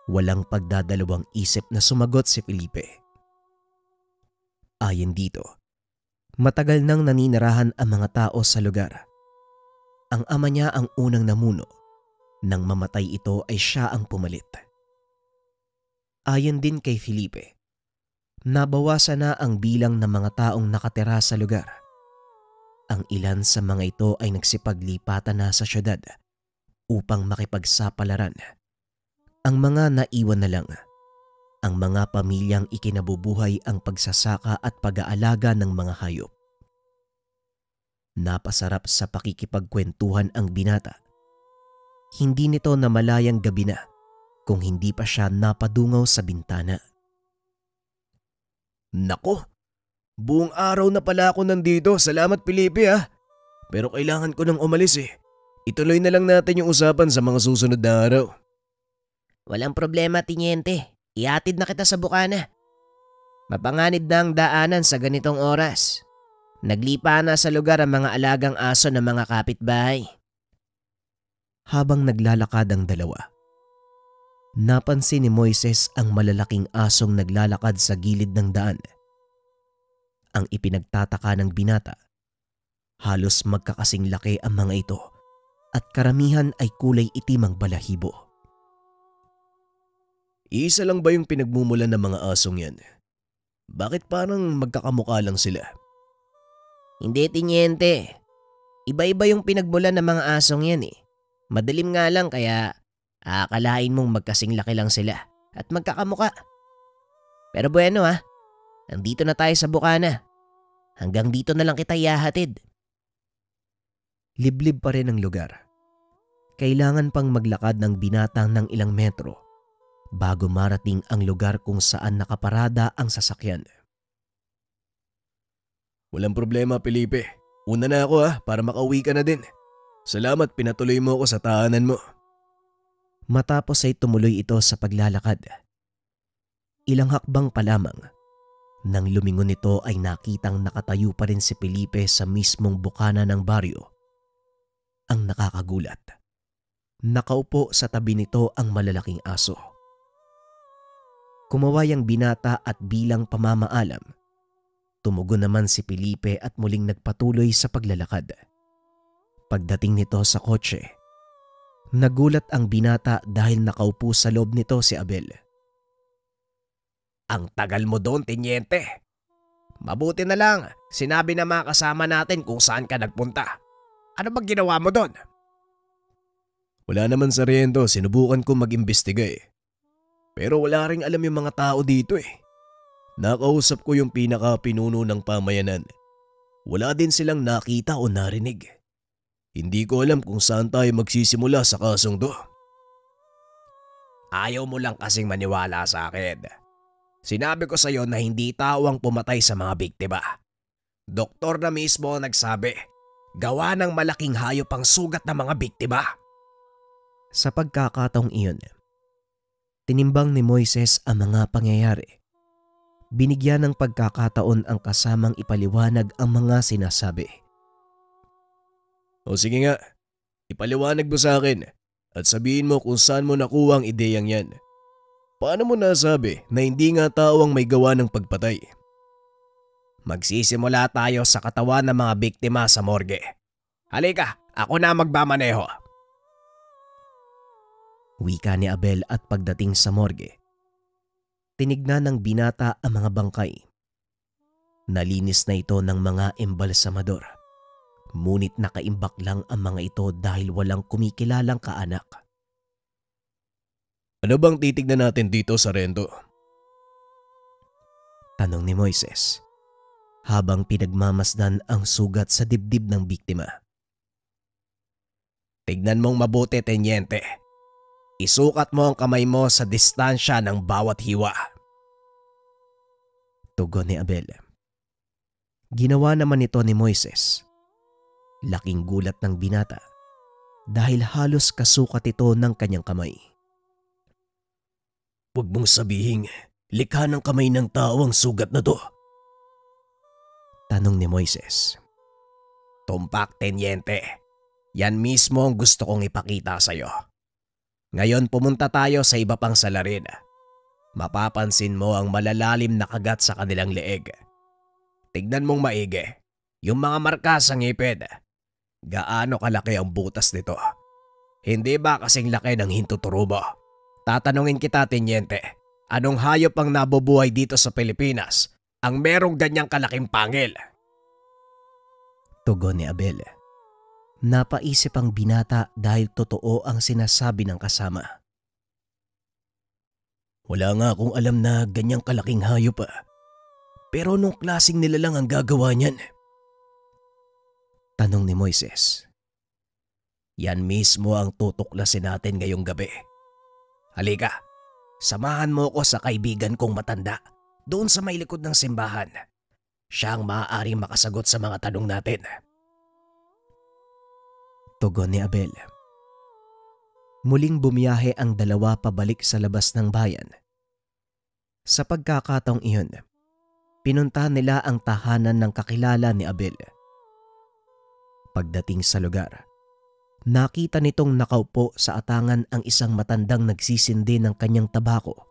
Walang pagdadalawang isip na sumagot si Felipe. Ayon dito, matagal nang naninirahan ang mga tao sa lugar. Ang ama niya ang unang namuno. Nang mamatay ito ay siya ang pumalit. Ayon din kay Felipe, nabawasan na ang bilang ng mga taong nakatira sa lugar. Ang ilan sa mga ito ay nagsipaglipatan na sa syudad upang makipagsapalaran. Ang mga naiwan na lang, ang mga pamilyang ikinabubuhay ang pagsasaka at pag-aalaga ng mga hayop. Napasarap sa pakikipagkwentuhan ang binata. Hindi nito namalayang gabi na kung hindi pa siya napadungaw sa bintana. Nako, buong araw na pala ako nandito. Salamat Felipe ah. Pero kailangan ko nang umalis eh. Ituloy na lang natin yung usapan sa mga susunod na araw. Walang problema, Teniente. Iatid na kita sa bukana. Mapanganib na ang daanan sa ganitong oras. Naglipa na sa lugar ang mga alagang aso ng mga kapitbahay. Habang naglalakad ang dalawa, napansin ni Moises ang malalaking asong naglalakad sa gilid ng daan. Ang ipinagtataka ng binata, halos magkakasing laki ang mga ito at karamihan ay kulay itim ang balahibo. Isa lang ba yung pinagmumulan ng mga asong yan? Bakit parang magkakamukha lang sila? Hindi, Teniente. Iba-iba yung pinagmulan ng mga asong yan eh. Madilim nga lang kaya akalain mong magkasing laki lang sila at magkakamuka. Pero bueno ha, nandito na tayo sa bukana. Hanggang dito na lang kita ihahatid. Liblib pa rin ang lugar. Kailangan pang maglakad ng binata ng ilang metro bago marating ang lugar kung saan nakaparada ang sasakyan. Walang problema Felipe. Una na ako para makauwi ka na din. Salamat pinatuloy mo ako sa tahanan mo. Matapos ay tumuloy ito sa paglalakad. Ilang hakbang pa lamang, nang lumingon nito ay nakitang nakatayo pa rin si Felipe sa mismong bukana ng baryo. Ang nakakagulat, nakaupo sa tabi nito ang malalaking aso. Kumaway ang binata at bilang pamamaalam, tumugon naman si Felipe at muling nagpatuloy sa paglalakad. Pagdating nito sa kotse, nagulat ang binata dahil nakaupo sa loob nito si Abel. Ang tagal mo doon, Teniente. Mabuti na lang, sinabi na mga kasama natin kung saan ka nagpunta. Ano bang ginawa mo doon? Wala naman Sargento, sinubukan ko mag-imbestiga eh. Pero wala ring alam yung mga tao dito eh. Nakausap ko yung pinaka-pinuno ng pamayanan. Wala din silang nakita o narinig. Hindi ko alam kung saan tayo magsisimula sa kasong to. Ayaw mo lang kasing maniwala sa akin. Sinabi ko sa iyo na hindi tao ang pumatay sa mga biktima. Doktor na mismo ang nagsabi, gawa ng malaking hayop ang sugat ng mga biktima. Sa pagkakataong iyon, tinimbang ni Moises ang mga pangyayari. Binigyan ng pagkakataon ang kasamang ipaliwanag ang mga sinasabi. O sige nga, ipaliwanag mo sa akin at sabihin mo kung saan mo nakuha ang ideyang yan. Paano mo nasabi na hindi nga tao ang may gawa ng pagpatay? Magsisimula tayo sa katawan ng mga biktima sa morgue. Halika, ako na magmamaneho. Wika ni Abel at pagdating sa morgue, tinignan ng binata ang mga bangkay. Nalinis na ito ng mga embalsamador. Ngunit nakaimbak lang ang mga ito dahil walang kumikilalang kaanak. Ano bang titignan natin dito, Sarento? Tanong ni Moises habang pinagmamasdan ang sugat sa dibdib ng biktima. Tignan mong mabuti, Tenyente. Isukat mo ang kamay mo sa distansya ng bawat hiwa. Tugon ni Abel. Ginawa naman ito ni Moises. Laking gulat ng binata dahil halos kasukat ito ng kanyang kamay. Huwag mong sabihing likha ng kamay ng tao ang sugat na to. Tanong ni Moises. Tumpak, Tenyente. Yan mismo ang gusto kong ipakita sa'yo. Ngayon pumunta tayo sa iba pang salarin. Mapapansin mo ang malalalim na kagat sa kanilang leeg. Tignan mong maigi. Yung mga marka sa ngipin. Gaano kalaki ang butas nito? Hindi ba kasing laki ng hintuturo mo? Tatanungin kita, Tenyente. Anong hayop ang nabubuhay dito sa Pilipinas ang merong ganyang kalaking pangil? Tugon ni Abel. Napaisip ang binata dahil totoo ang sinasabi ng kasama. Wala nga akong alam na ganyang kalaking hayop pa. Pero anong klaseng nilalang ang gagawa niyan? Tanong ni Moises. Yan mismo ang tutuklasin natin ngayong gabi. Halika, samahan mo ko sa kaibigan kong matanda doon sa may likod ng simbahan. Siya ang maaaring makasagot sa mga tanong natin. Tugon ni Abel. Muling bumiyahe ang dalawa pabalik sa labas ng bayan. Sa pagkakataong iyon, pinuntahan nila ang tahanan ng kakilala ni Abel. Pagdating sa lugar, nakita nitong nakaupo sa atangan ang isang matandang nagsisindi ng kanyang tabako.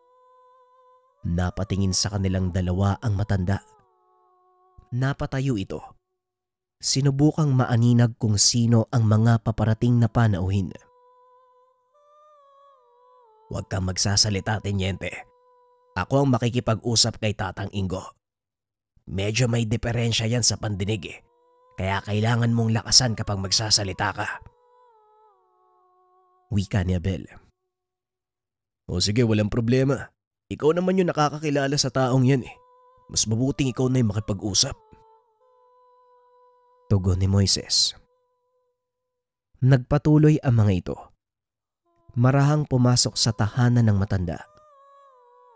Napatingin sa kanilang dalawa ang matanda. Napatayo ito. Sinubukang maaninag kung sino ang mga paparating na panauhin. Huwag kang magsasalita, Tenyente. Ako ang makikipag-usap kay Tatang Ingo. Medyo may diferensya yan sa pandinig kaya kailangan mong lakasan kapag magsasalita ka. Wika ni Abel. O sige, walang problema. Ikaw naman yung nakakakilala sa taong yan . Mas mabuting ikaw na yung makipag-usap. Tugon ni Moises. Nagpatuloy ang mga ito. Marahang pumasok sa tahanan ng matanda.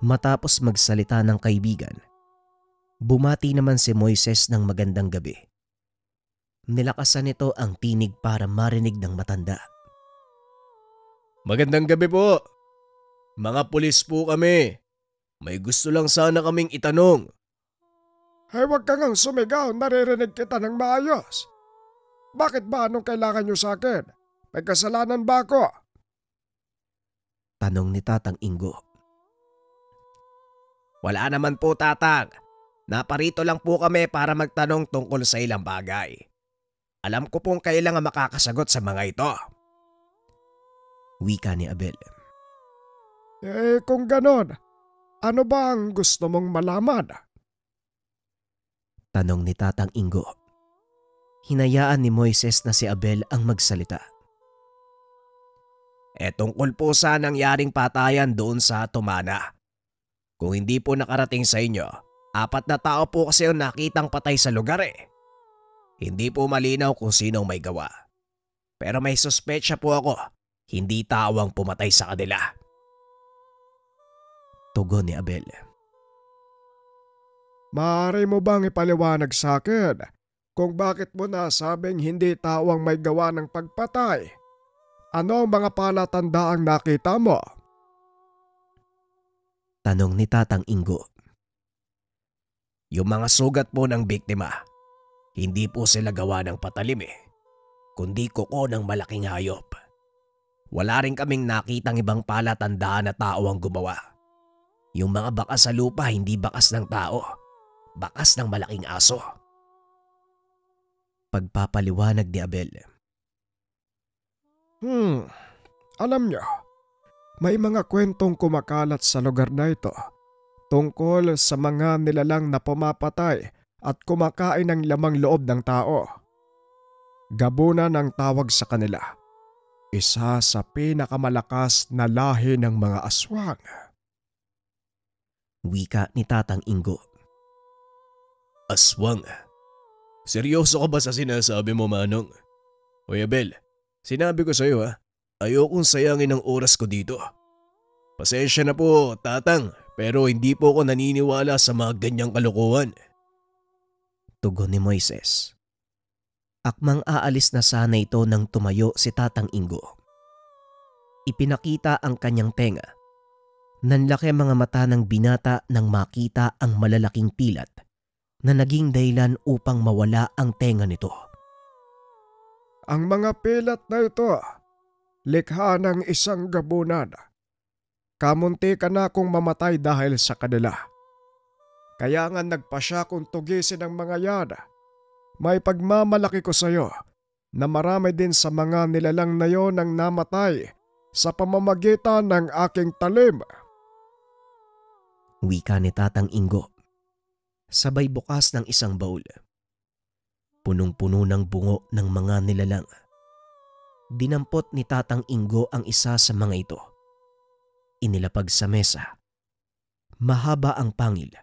Matapos magsalita ng kaibigan, bumati naman si Moises ng magandang gabi. Nilakasan nito ang tinig para marinig ng matanda. Magandang gabi po. Mga pulis po kami. May gusto lang sana kaming itanong. Ay huwag ka ngang sumigaw, naririnig kita ng maayos. Bakit ba anong kailangan niyo sa akin? May kasalanan ba ako? Tanong ni Tatang Ingo. Wala naman po, Tatang. Naparito lang po kami para magtanong tungkol sa ilang bagay. Alam ko pong kailangan makakasagot sa mga ito. Wika ni Abel. Kung ganon, ano ba ang gusto mong malaman? Tanong ni Tatang Ingo. Hinayaan ni Moises na si Abel ang magsalita. Tungkol po sa nangyaring patayan doon sa Tumana. Kung hindi po nakarating sa inyo, 4 na tao po kasi yung nakitang patay sa lugar . Hindi po malinaw kung sinong may gawa. Pero may suspetsya po ako, hindi tao ang pumatay sa kanila. Tugon ni Abel. Maaari mo bang ipaliwanag sa akin kung bakit mo nasabing hindi tao ang may gawa ng pagpatay? Ano ang mga palatandaang nakita mo? Tanong ni Tatang Ingo. Yung mga sugat po ng biktima, hindi po sila gawa ng patalim kundi kuko ng malaking hayop. Wala rin kaming nakitang ibang palatandaan na tao ang gumawa. Yung mga bakas sa lupa hindi bakas ng tao, bakas ng malaking aso. Pagpapaliwanag ni Abel. Alam niyo, may mga kwentong kumakalat sa lugar na ito tungkol sa mga nilalang na pumapatay at kumakain ng lamang loob ng tao. Gabunan ang tawag sa kanila. Isa sa pinakamalakas na lahi ng mga aswang. Wika ni Tatang Ingo. Aswang? Seryoso ka ba sa sinasabi mo, Manong? Hoy Abel, sinabi ko sa'yo ayokong sayangin ang oras ko dito. Pasensya na po, Tatang, pero hindi po ako naniniwala sa mga ganyang kalokohan. Tugon ni Moises. Akmang aalis na sana ito nang tumayo si Tatang Ingo. Ipinakita ang kanyang tenga. Nanlaki ang mga mata ng binata nang makita ang malalaking pilat na naging dahilan upang mawala ang tenga nito. Ang mga pilat na ito, likha ng isang gabunan. Kamunti ka na akong mamatay dahil sa kanila. Kaya nga nagpasya kong tugisin ang mga yan. May pagmamalaki ko sa iyo na marami din sa mga nilalang na yon ang namatay sa pamamagitan ng aking talim. Wika ni Tatang Ingo. Sabay bukas ng isang baul. Punong-puno ng bungo ng mga nilalang. Dinampot ni Tatang Ingo ang isa sa mga ito. Inilapag sa mesa. Mahaba ang pangil.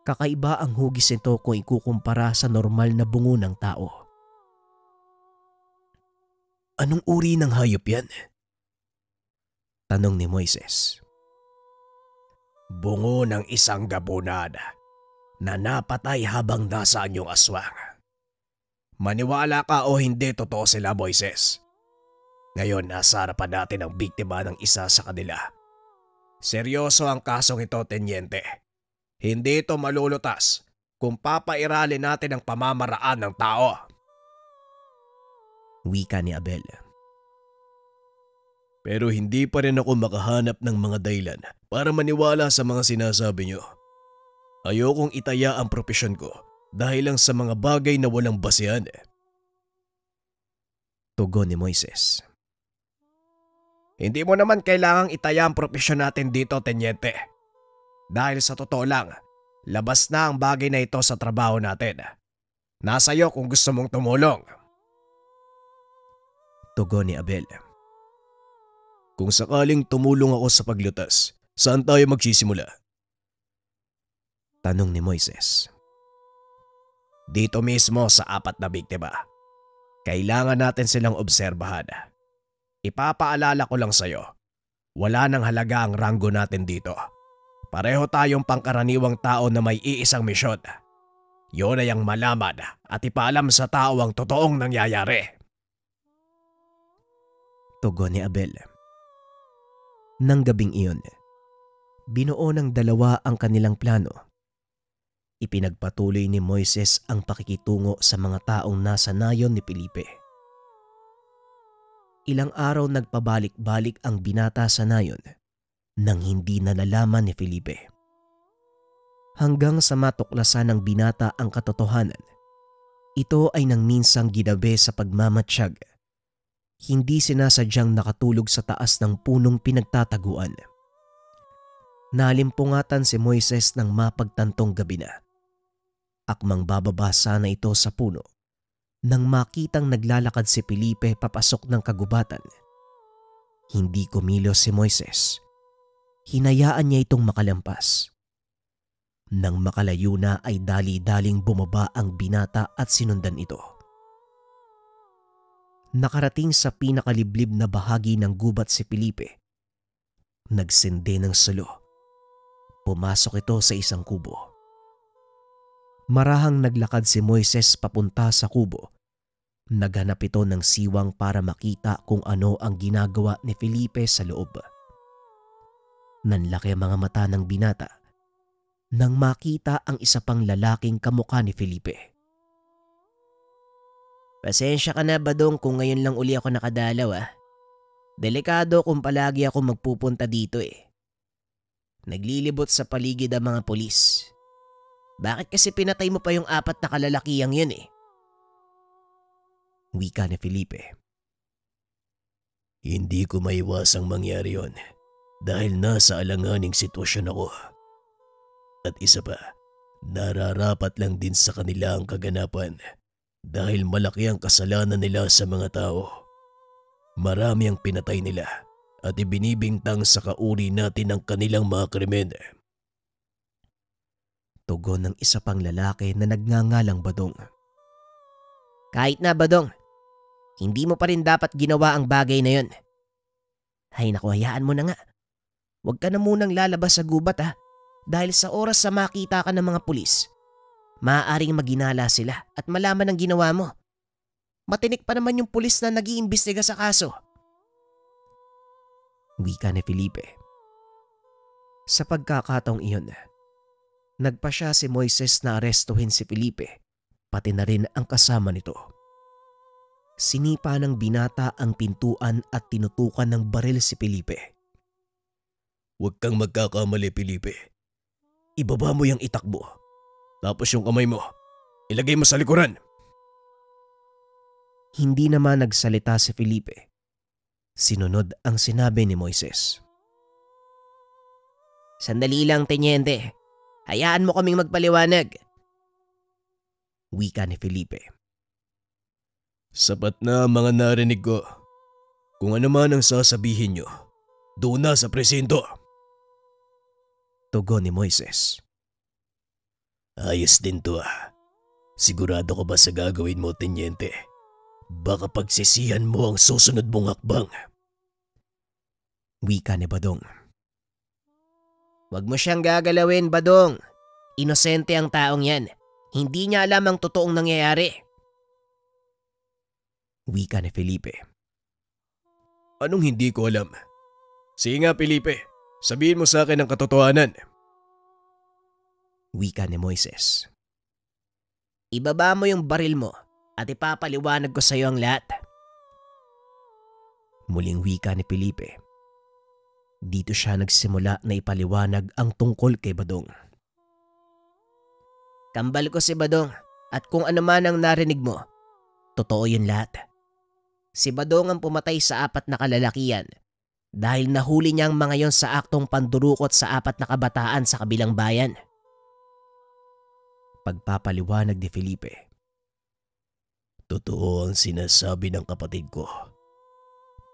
Kakaiba ang hugis nito kung ikukumpara sa normal na bungo ng tao. Anong uri ng hayop yan? Tanong ni Moises. Bungo ng isang gabunan na napatay habang nasaan yung aswang. Maniwala ka o hindi, totoo sila, Moises. Ngayon nasa harapan natin ang biktima ng isa sa kanila. Seryoso ang kasong ito, Tenyente. Hindi ito malulutas kung papairalin natin ang pamamaraan ng tao. Wika ni Abel. Pero hindi pa rin ako makahanap ng mga dahilan para maniwala sa mga sinasabi nyo. Ayokong itaya ang propesyon ko dahil lang sa mga bagay na walang basehan. Tugon ni Moises. Hindi mo naman kailangang itaya ang propesyon natin dito, Tenyente. Dahil sa totoo lang, labas na ang bagay na ito sa trabaho natin. Nasa iyo kung gusto mong tumulong. Tugon ni Abel. Kung sakaling tumulong ako sa paglutas, saan tayo magsisimula? Tanong ni Moises. Dito mismo sa 4 na biktima. Kailangan natin silang obserbahan. Ipapaalala ko lang sa'yo, wala nang halaga ang ranggo natin dito. Pareho tayong pangkaraniwang tao na may iisang misyon. Yun ay ang malaman at ipaalam sa tao ang totoong nangyayari. Tugon ni Abel. Nang gabing iyon, binuo ng dalawa ang kanilang plano. Ipinagpatuloy ni Moises ang pakikitungo sa mga taong nasa nayon ni Felipe. Ilang araw nagpabalik-balik ang binata sa nayon nang hindi nalalaman ni Felipe. Hanggang sa matuklasan ng binata ang katotohanan, ito ay nang minsang ginabi sa pagmamatsyag. Hindi sinasadyang nakatulog sa taas ng punong pinagtataguan. Nalimpungatan si Moises ng mapagtantong gabi na. Akmang bababa sana ito sa puno nang makitang naglalakad si Felipe papasok ng kagubatan. Hindi kumilos si Moises. Hinayaan niya itong makalampas. Nang makalayo na ay dali-daling bumaba ang binata at sinundan ito. Nakarating sa pinakaliblib na bahagi ng gubat si Felipe. Nagsindi ng sulo. Pumasok ito sa isang kubo. Marahang naglakad si Moises papunta sa kubo. Naghanap ito ng siwang para makita kung ano ang ginagawa ni Felipe sa loob. Nanlaki ang mga mata ng binata nang makita ang isa pang lalaking kamukha ni Felipe. Pasensya ka na, Badong, kung ngayon lang uli ako nakadalaw. Delikado kung palagi ako magpupunta dito . Naglilibot sa paligid ang mga pulis. Bakit kasi pinatay mo pa yung 4 na kalalakihang yun eh? Wika ni Felipe. Hindi ko maiwasang mangyari yon dahil nasa alanganing sitwasyon ako. At isa pa, nararapat lang din sa kanila ang kaganapan dahil malaki ang kasalanan nila sa mga tao. Marami ang pinatay nila at ibinibintang sa kauri natin ang kanilang mga krimen. Tugon ng isa pang lalaki na nagngangalang Badong. Kahit na Badong, hindi mo pa rin dapat ginawa ang bagay na yun. Ay naku, hayaan mo na nga. Huwag ka na munang lalabas sa gubat dahil sa oras sa makita ka ng mga pulis, maaaring maginala sila at malaman ang ginawa mo. Matinik pa naman yung pulis na nag-iimbestiga sa kaso. Wika ni Felipe. Sa pagkakataong iyon, nagpa siya si Moises na arestuhin si Felipe, pati na rin ang kasama nito. Sinipa ng binata ang pintuan at tinutukan ng baril si Felipe. Huwag kang magkakamali, Felipe. Ibaba mo yung itak mo. Tapos yung kamay mo, ilagay mo sa likuran. Hindi naman nagsalita si Felipe. Sinunod ang sinabi ni Moises. Sandali lang, Tenyente. Hayaan mo kaming magpaliwanag. Wika ni Felipe. Sapat na ang mga narinig ko. Kung ano man ang sasabihin nyo, doon na sa presinto. Tugon ni Moises. Ayos din to . Sigurado ka ba sa gagawin mo, Tenyente? Baka pagsisihan mo ang susunod mong hakbang. Wika ni Badong. Huwag mo siyang gagalawin, Badong. Inosente ang taong yan. Hindi niya alam ang totoong nangyayari. Wika ni Felipe. Anong hindi ko alam? Sige nga, Felipe. Sabihin mo sa akin ang katotohanan. Wika ni Moises. Ibaba mo yung baril mo at ipapaliwanag ko sa iyo ang lahat. Muling wika ni Felipe. Dito siya nagsimula na ipaliwanag ang tungkol kay Badong. Kambal ko si Badong at kung ano man ang narinig mo, totoo yun lahat. Si Badong ang pumatay sa 4 na kalalakihan dahil nahuli niya ang mga yon sa aktong pandurukot sa 4 na kabataan sa kabilang bayan. Pagpapaliwanag ni Felipe. Totoo ang sinasabi ng kapatid ko.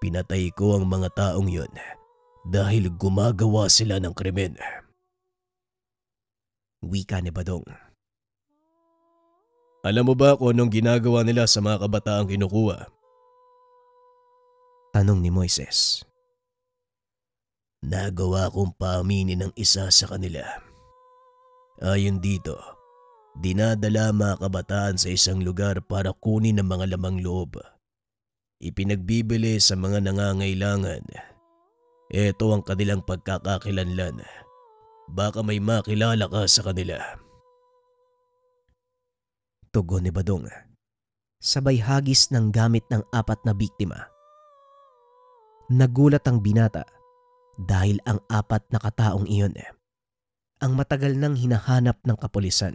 Pinatay ko ang mga taong yon dahil gumagawa sila ng krimen. Wika ni Badong. Alam mo ba kung anong ginagawa nila sa mga kabataang kinukuha? Tanong ni Moises. Nagawa kong paaminin ng isa sa kanila. Ayon dito, dinadala mga kabataan sa isang lugar para kunin ang mga lamang loob. Ipinagbibili sa mga nangangailangan. Ito ang kanilang pagkakakilanlan. Baka may makilala ka sa kanila. Tugon ni Badong. Sabay hagis ng gamit ng 4 na biktima. Nagulat ang binata dahil ang 4 na kataong iyon ang matagal nang hinahanap ng kapulisan.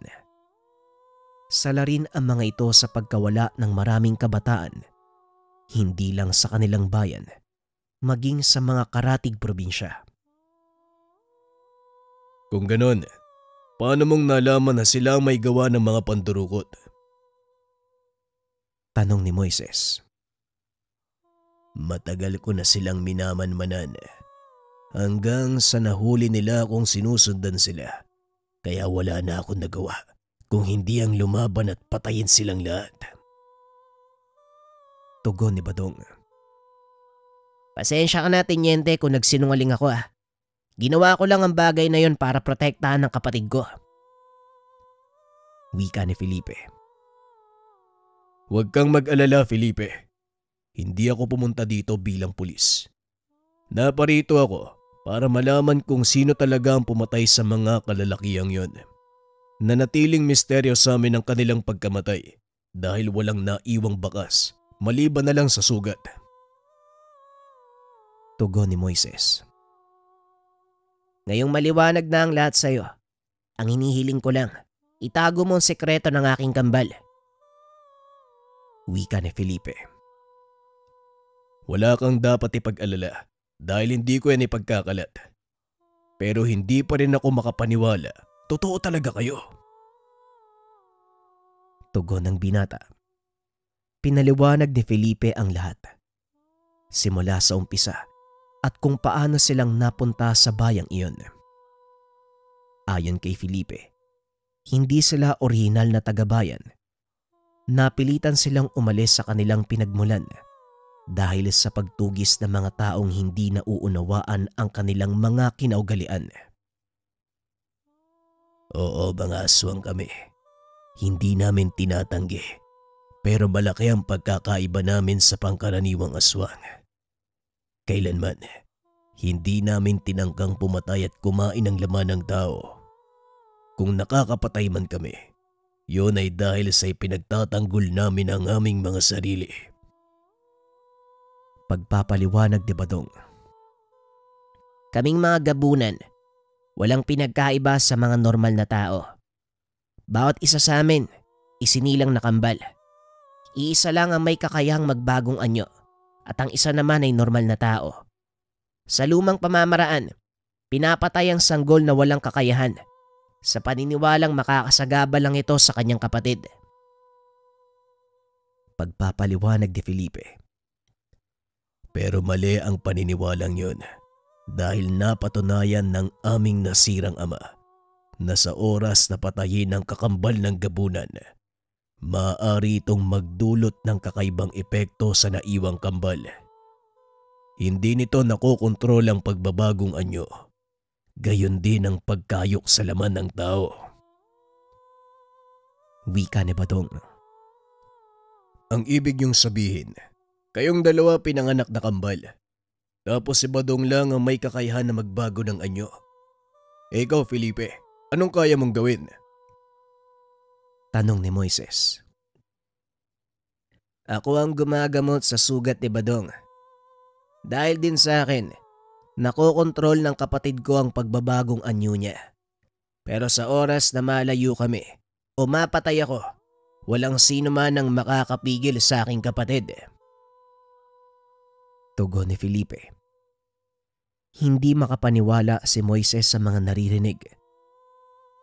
Sala rin ang mga ito sa pagkawala ng maraming kabataan, hindi lang sa kanilang bayan, maging sa mga karatig probinsya. Kung ganon, paano mong nalaman na sila may gawa ng mga pandurukot? Tanong ni Moises. Matagal ko na silang minamanmanan hanggang sa nahuli nila akong sinusundan sila. Kaya wala na akong nagawa kung hindi ang lumaban at patayin silang lahat. Tugon ni Badong. Pasensya ka na, Tenyente, kung nagsinungaling ako . Ginawa ko lang ang bagay na yon para protektahan ang kapatid ko. Wika ni Felipe. Huwag kang mag-alala, Felipe. Hindi ako pumunta dito bilang pulis. Naparito ako para malaman kung sino talaga ang pumatay sa mga kalalakihang yon. Nanatiling misteryo sa amin ang kanilang pagkamatay dahil walang naiwang bakas maliban na lang sa sugat. Tugon ni Moises. Ngayong maliwanag na ang lahat sa'yo, ang hinihiling ko lang, itago mo ang sekreto ng aking kambal. Wika ni Felipe. Wala kang dapat ipag-alala dahil hindi ko yan ipagkakalat. Pero hindi pa rin ako makapaniwala. Totoo talaga kayo. Tugon ng binata. Pinaliwanag ni Felipe ang lahat. Simula sa umpisa at kung paano silang napunta sa bayang iyon. Ayon kay Felipe, hindi sila orihinal na taga-bayan. Napilitan silang umalis sa kanilang pinagmulan dahil sa pagtugis ng mga taong hindi nauunawaan ang kanilang mga kinaugalian. Oo, mga aswang kami. Hindi namin tinatanggi. Pero malaki ang pagkakaiba namin sa pangkaraniwang aswang. Kailanman, hindi namin tinangkang pumatay at kumain ng laman ng tao. Kung nakakapatay man kami, yun ay dahil sa ipinagtatanggol namin ang aming mga sarili. Pagpapaliwanag ni Badong. Kaming mga gabunan, walang pinagkaiba sa mga normal na tao. Bawat isa sa amin, isinilang na kambal. Iisa lang ang may kakayahang magbagong anyo at ang isa naman ay normal na tao. Sa lumang pamamaraan, pinapatay ang sanggol na walang kakayahan sa paniniwalang makakasagaba lang ito sa kanyang kapatid. Pagpapaliwanag ni Felipe. Pero mali ang paniniwalang yun dahil napatunayan ng aming nasirang ama na sa oras na patayin ang kakambal ng gabunan, maaari itong magdulot ng kakaibang epekto sa naiwang kambal. Hindi nito nakokontrol ang pagbabagong anyo, gayon din ang pagkayok sa laman ng tao. Wika ni Badong. Ang ibig niyong sabihin, kayong dalawa pinanganak na kambal, tapos si Badong lang ang may kakayahan na magbago ng anyo. Ikaw, Felipe, anong kaya mong gawin? Tanong ni Moises. Ako ang gumagamot sa sugat ni Badong. Dahil din sa akin, nakokontrol ng kapatid ko ang pagbabagong anyo niya. Pero sa oras na malayo kami o mapatay ako, walang sino man ang makakapigil sa aking kapatid. Tugon ni Felipe. Hindi makapaniwala si Moises sa mga naririnig.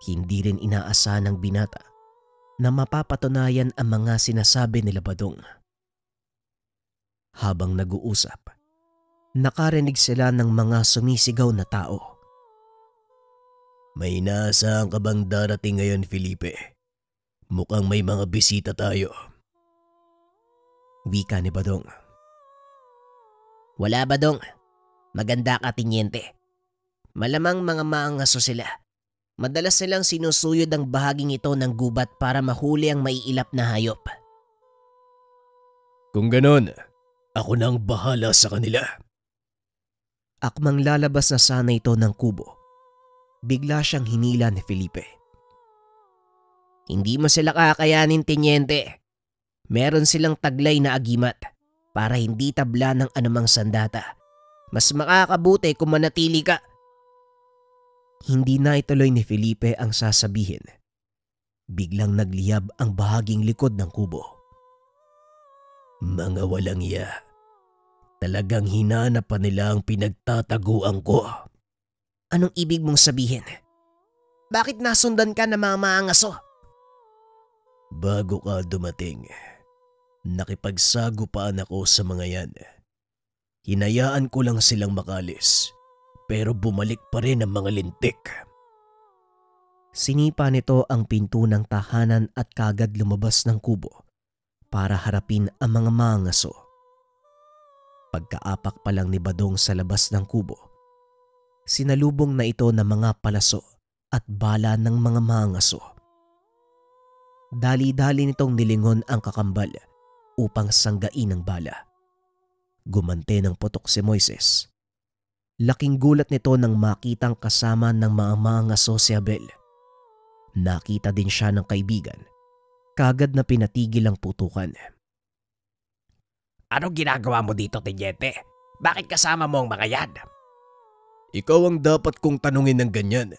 Hindi rin inaasahan ng binata na mapapatunayan ang mga sinasabi nila Badong. Habang nag-uusap, nakarinig sila ng mga sumisigaw na tao. May inaasahan ka bang darating ngayon, Felipe? Mukhang may mga bisita tayo. Wika ni Badong. Wala, Badong. Maganda ka, Tinyente. Malamang mga maangaso sila. Madalas silang sinusuyod ang bahaging ito ng gubat para mahuli ang maiilap na hayop. Kung ganon, ako nang bahala sa kanila. Akmang lalabas na sana ito ng kubo. Bigla siyang hinila ni Felipe. Hindi mo sila kakayanin, Tinyente. Meron silang taglay na agimat para hindi tabla ng anumang sandata. Mas makakabuti kung manatili ka. Hindi na ituloy ni Felipe ang sasabihin. Biglang nagliyab ang bahaging likod ng kubo. Mga walang iya. Talagang hinanap pa nila ang pinagtataguan ko. Anong ibig mong sabihin? Bakit nasundan ka ng mga maangaso? Bago ka dumating, nakipagsagupaan ako sa mga yan. Hinayaan ko lang silang makalis, pero bumalik pa rin ang mga lintik. Sinipa nito ang pinto ng tahanan at kagad lumabas ng kubo para harapin ang mga mangaso. Pagkaapak pa lang ni Badong sa labas ng kubo, sinalubong na ito ng mga palaso at bala ng mga mangaso. Dali-dali nitong nilingon ang kakambal upang sanggain ang bala. Gumante ng putok si Moises. Laking gulat nito nang makitang kasama ng mga mangaso si Abel. Nakita din siya ng kaibigan. Kagad na pinatigil ang putukan. Anong ginagawa mo dito, Tinyente? Bakit kasama mo ang mga yan? Ikaw ang dapat kong tanungin ng ganyan.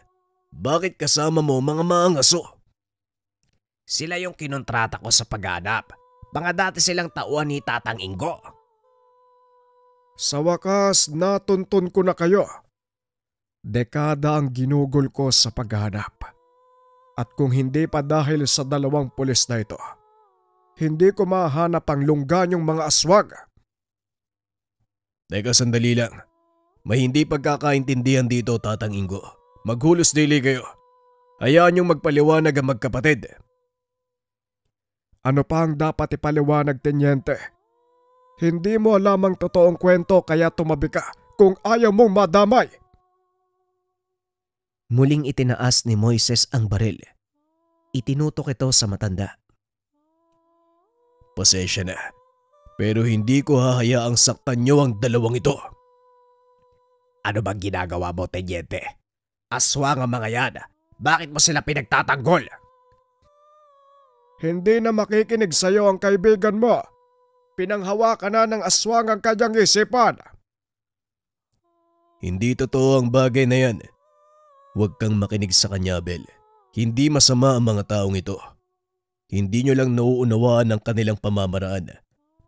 Bakit kasama mo mga maangaso? Sila yung kinontrata ko sa paghanap. Mga dati silang tauhan ni Tatang Ingo. Sa wakas, natuntun ko na kayo. Dekada ang ginugol ko sa paghahanap. At kung hindi pa dahil sa 2 pulis na ito, hindi ko mahanap ang lungganyong mga aswag. Teka, sandali lang. May hindi pagkakaintindihan dito, Tatang Ingo. Maghulos dili kayo. Hayaan niyong magpaliwanag ang magkapatid. Ano pa ang dapat ipaliwanag, Tenyente? Hindi mo alam ang totoong kwento kaya tumabi ka kung ayaw mong madamay. Muling itinaas ni Moises ang baril. Itinutok ito sa matanda. Pasensya na, pero hindi ko hahayaang saktan niyo ang 2 ito. Ano bang ginagawa mo, Tenyente? Aswang ang mga yan. Bakit mo sila pinagtatanggol? Hindi na makikinig sa'yo ang kaibigan mo. Pinanghawakan na ng aswang ang kanyang isipan. Hindi totoo ang bagay na yan. Huwag kang makinig sa kanya, Abel. Hindi masama ang mga taong ito. Hindi nyo lang nauunawaan ang kanilang pamamaraan.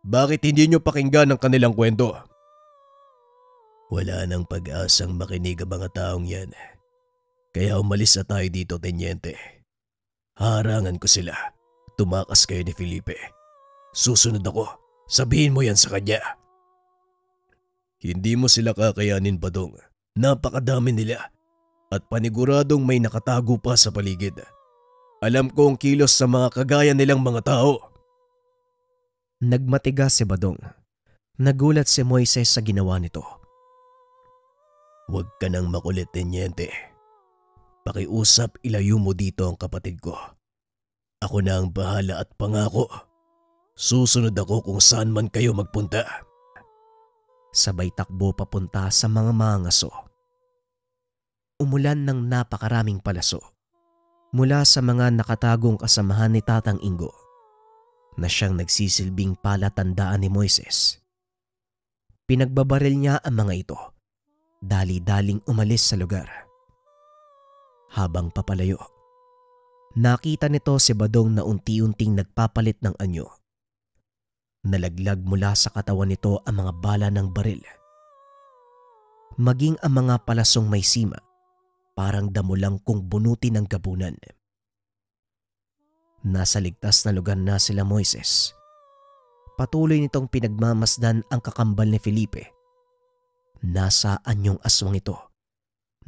Bakit hindi nyo pakinggan ang kanilang kwento? Wala nang pag-asang makinig ang mga taong yan. Kaya umalis na tayo dito, Tenyente. Harangan ko sila. Tumakas kayo ni Felipe. Susunod ako. Sabihin mo yan sa kanya. Hindi mo sila kakayanin, Badong. Napakadami nila. At paniguradong may nakatago pa sa paligid. Alam ko ang kilos sa mga kagaya nilang mga tao. Nagmatigas si Badong. Nagulat si Moises sa ginawa nito. Huwag ka nang makulit, Tenyente. Pakiusap, ilayo mo dito ang kapatid ko. Ako na ang bahala at pangako. Susunod ako kung saan man kayo magpunta. Sabay takbo papunta sa mga mangaso. Umulan ng napakaraming palaso mula sa mga nakatagong kasamahan ni Tatang Ingo na siyang nagsisilbing palatandaan ni Moises. Pinagbabaril niya ang mga ito, dali-daling umalis sa lugar. Habang papalayo, nakita nito si Badong na unti-unting nagpapalit ng anyo. Nalaglag mula sa katawan nito ang mga bala ng baril. Maging ang mga palasong may sima, parang damo lang kung bunutin ng gabunan. Nasa ligtas na lugar na sila Moises. Patuloy nitong pinagmamasdan ang kakambal ni Felipe. Nasa anyong aswang ito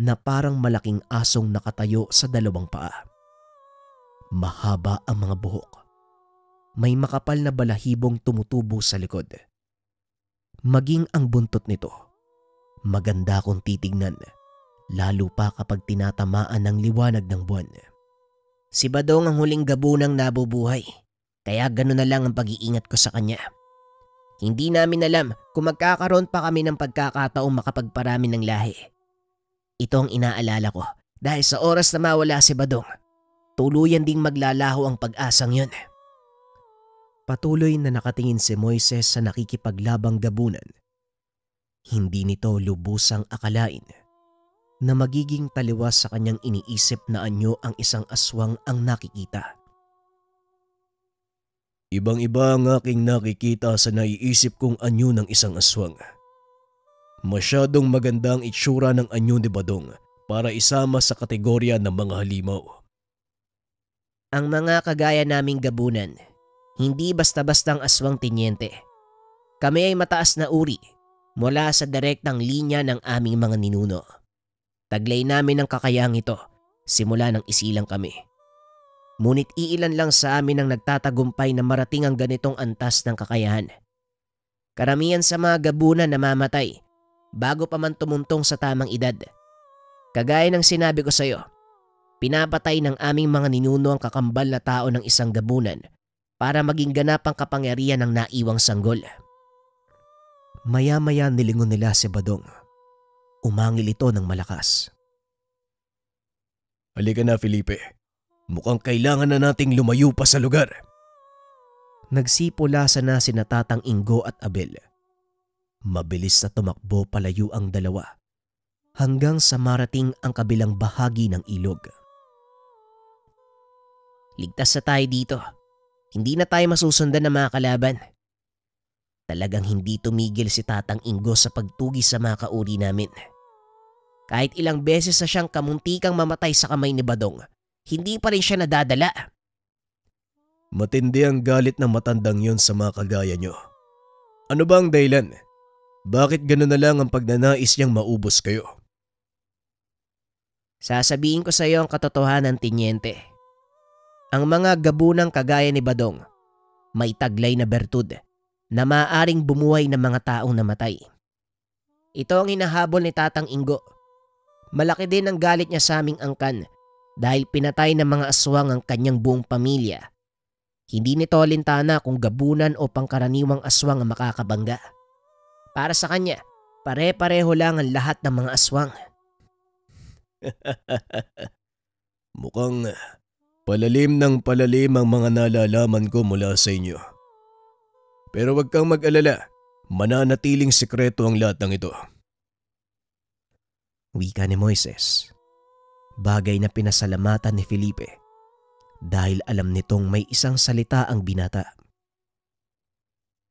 na parang malaking asong nakatayo sa 2 paa. Mahaba ang mga buhok. May makapal na balahibong tumutubo sa likod. Maging ang buntot nito, maganda kung titignan, lalo pa kapag tinatamaan ng liwanag ng buwan. Si Badong ang huling gabunang nabubuhay, kaya gano'n na lang ang pag-iingat ko sa kanya. Hindi namin alam kung magkakaroon pa kami ng pagkakataong makapagparami ng lahi. Ito ang inaalala ko dahil sa oras na mawala si Badong, tuluyan ding maglalaho ang pag-asang yun. Patuloy na nakatingin si Moises sa nakikipaglabang gabunan. Hindi nito lubusang akalain na magiging taliwas sa kanyang iniisip na anyo ang isang aswang ang nakikita. Ibang-iba ang aking nakikita sa naiisip kong anyo ng isang aswang. Masyadong maganda ang itsura ng anyo ni Badong para isama sa kategorya ng mga halimaw. Ang mga kagaya naming gabunan, hindi basta-bastang aswang, Tenyente. Kami ay mataas na uri mula sa direktang linya ng aming mga ninuno. Taglay namin ang kakayahang ito simula nang isilang kami. Ngunit iilan lang sa amin ang nagtatagumpay na marating ang ganitong antas ng kakayahan. Karamihan sa mga gabunan namamatay bago pa man tumuntong sa tamang edad. Kagaya ng sinabi ko sa iyo, pinapatay ng aming mga ninuno ang kakambal na tao ng isang gabunan para maging ganap ang kapangyarihan ng naiwang sanggol. Maya-maya nilingon nila si Badong. Umangil ito ng malakas. Halika na, Felipe. Mukhang kailangan na nating lumayo pa sa lugar. Nagsipulasan na sina Tatang Ingo at Abel. Mabilis na tumakbo palayo ang dalawa hanggang sa marating ang kabilang bahagi ng ilog. Ligtas na tayo dito. Hindi na tayo masusundan ng mga kalaban. Talagang hindi tumigil si Tatang Ingo sa pagtugis sa mga kauri namin. Kahit ilang beses na siyang kamuntikang mamatay sa kamay ni Badong, hindi pa rin siya nadadala. Matindi ang galit ng matandang yon sa mga kagaya nyo. Ano ba ang dahilan? Bakit gano'n na lang ang pagnanais niyang maubos kayo? Sasabihin ko sa iyo ang katotohanan, Tinyente. Ang mga gabunang kagaya ni Badong, may taglay na bertud na maaaring bumuhay ng mga taong namatay. Ito ang hinahabol ni Tatang Ingo. Malaki din ang galit niya sa aming angkan dahil pinatay ng mga aswang ang kanyang buong pamilya. Hindi nito alintana kung gabunan o pangkaraniwang aswang ang makakabangga. Para sa kanya, pare-pareho lang ang lahat ng mga aswang. Mukhang palalim ng palalim ang mga nalalaman ko mula sa inyo. Pero wag kang mag-alala, mananatiling sikreto ang lahat ng ito. Wika ni Moises. Bagay na pinasalamatan ni Felipe dahil alam nitong may isang salita ang binata.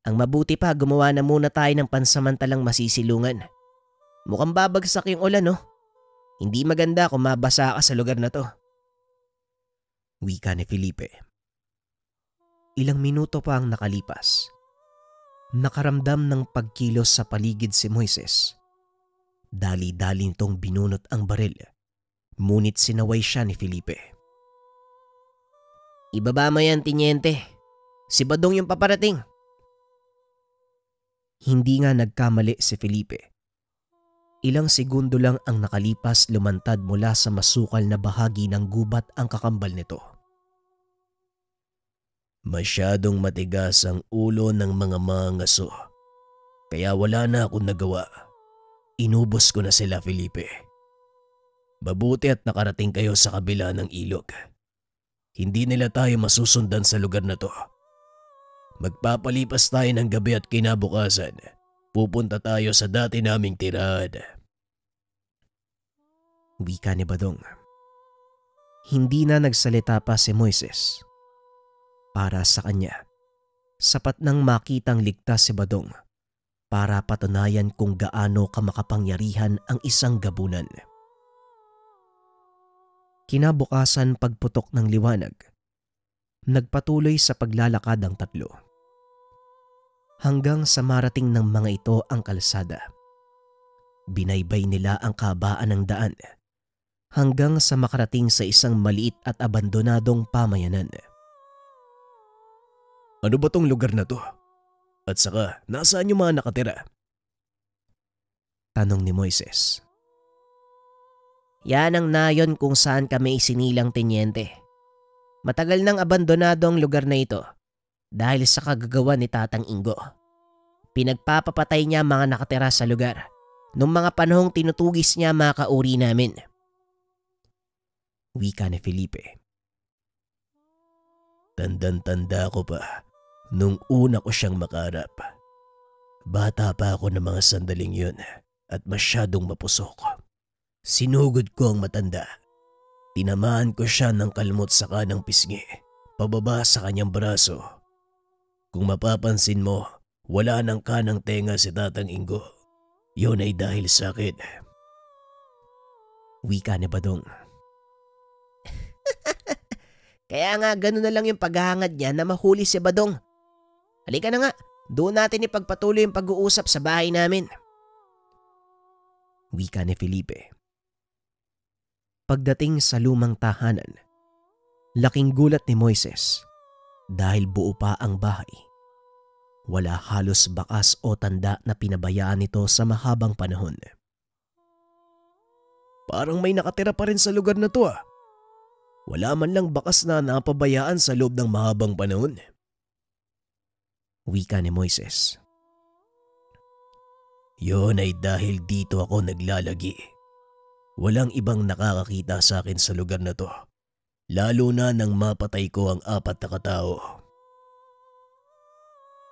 Ang mabuti pa, gumawa na muna tayo ng pansamantalang masisilungan. Mukhang babagsak yung ulan, no? Hindi maganda kung mabasa ka sa lugar na to. Wika ni Felipe. Ilang minuto pa ang nakalipas. Nakaramdam ng pagkilos sa paligid si Moises. Dali-dali nitong binunot ang baril. Ngunit sinaway siya ni Felipe. Ibaba mo yan, Tinyente. Si Badong yung paparating. Hindi nga nagkamali si Felipe. Ilang segundo lang ang nakalipas, lumantad mula sa masukal na bahagi ng gubat ang kakambal nito. Masyadong matigas ang ulo ng mga mangaso. Kaya wala na akong nagawa. Inubos ko na sila, Felipe. Mabuti at nakarating kayo sa kabila ng ilog. Hindi nila tayo masusundan sa lugar na to. Magpapalipas tayo ng gabi at kinabukasan. Pupunta tayo sa dati naming tirahan. Wika ni Badong. Hindi na nagsalita pa si Moises. Para sa kanya, sapat nang makitang ligtas si Badong para patunayan kung gaano kamakapangyarihan ang isang gabunan. Kinabukasan, pagputok ng liwanag, nagpatuloy sa paglalakad ang tatlo. Hanggang sa marating ng mga ito ang kalsada. Binaybay nila ang kabaan ng daan hanggang sa makarating sa isang maliit at abandonadong pamayanan. Ano ba tong lugar na to? At saka, nasaan yung mga nakatira? Tanong ni Moises. Yan ang nayon kung saan kami isinilang, Tinyente. Matagal nang abandonado ang lugar na ito dahil sa kagagawa ni Tatang Ingo. Pinagpapapatay niya mga nakatira sa lugar nung mga panahong tinutugis niya mga kauri namin. Wika ni Felipe. Tandang-tanda ko pa nung una ko siyang makarap. Bata pa ako ng mga sandaling yun at masyadong mapusok. Sinugod ko ang matanda. Tinamaan ko siya ng kalmot sa kanang pisngi, pababa sa kanyang braso. Kung mapapansin mo, wala ng kanang tenga si Tatang Ingo. Yun ay dahil sa akin. Wika ni Badong. Kaya nga ganun na lang yung paghahangad niya na mahuli si Badong. Halika na nga, doon natin ipagpatuloy yung pag-uusap sa bahay namin. Wika ni Felipe. Pagdating sa lumang tahanan, laking gulat ni Moises dahil buo pa ang bahay. Wala halos bakas o tanda na pinabayaan nito sa mahabang panahon. Parang may nakatira pa rin sa lugar na to ah. Wala man lang bakas na napabayaan sa loob ng mahabang panahon. Wika ni Moises. Yun ay dahil dito ako naglalagi. Walang ibang nakakakita sa akin sa lugar na to. Lalo na nang mapatay ko ang 4 na katao.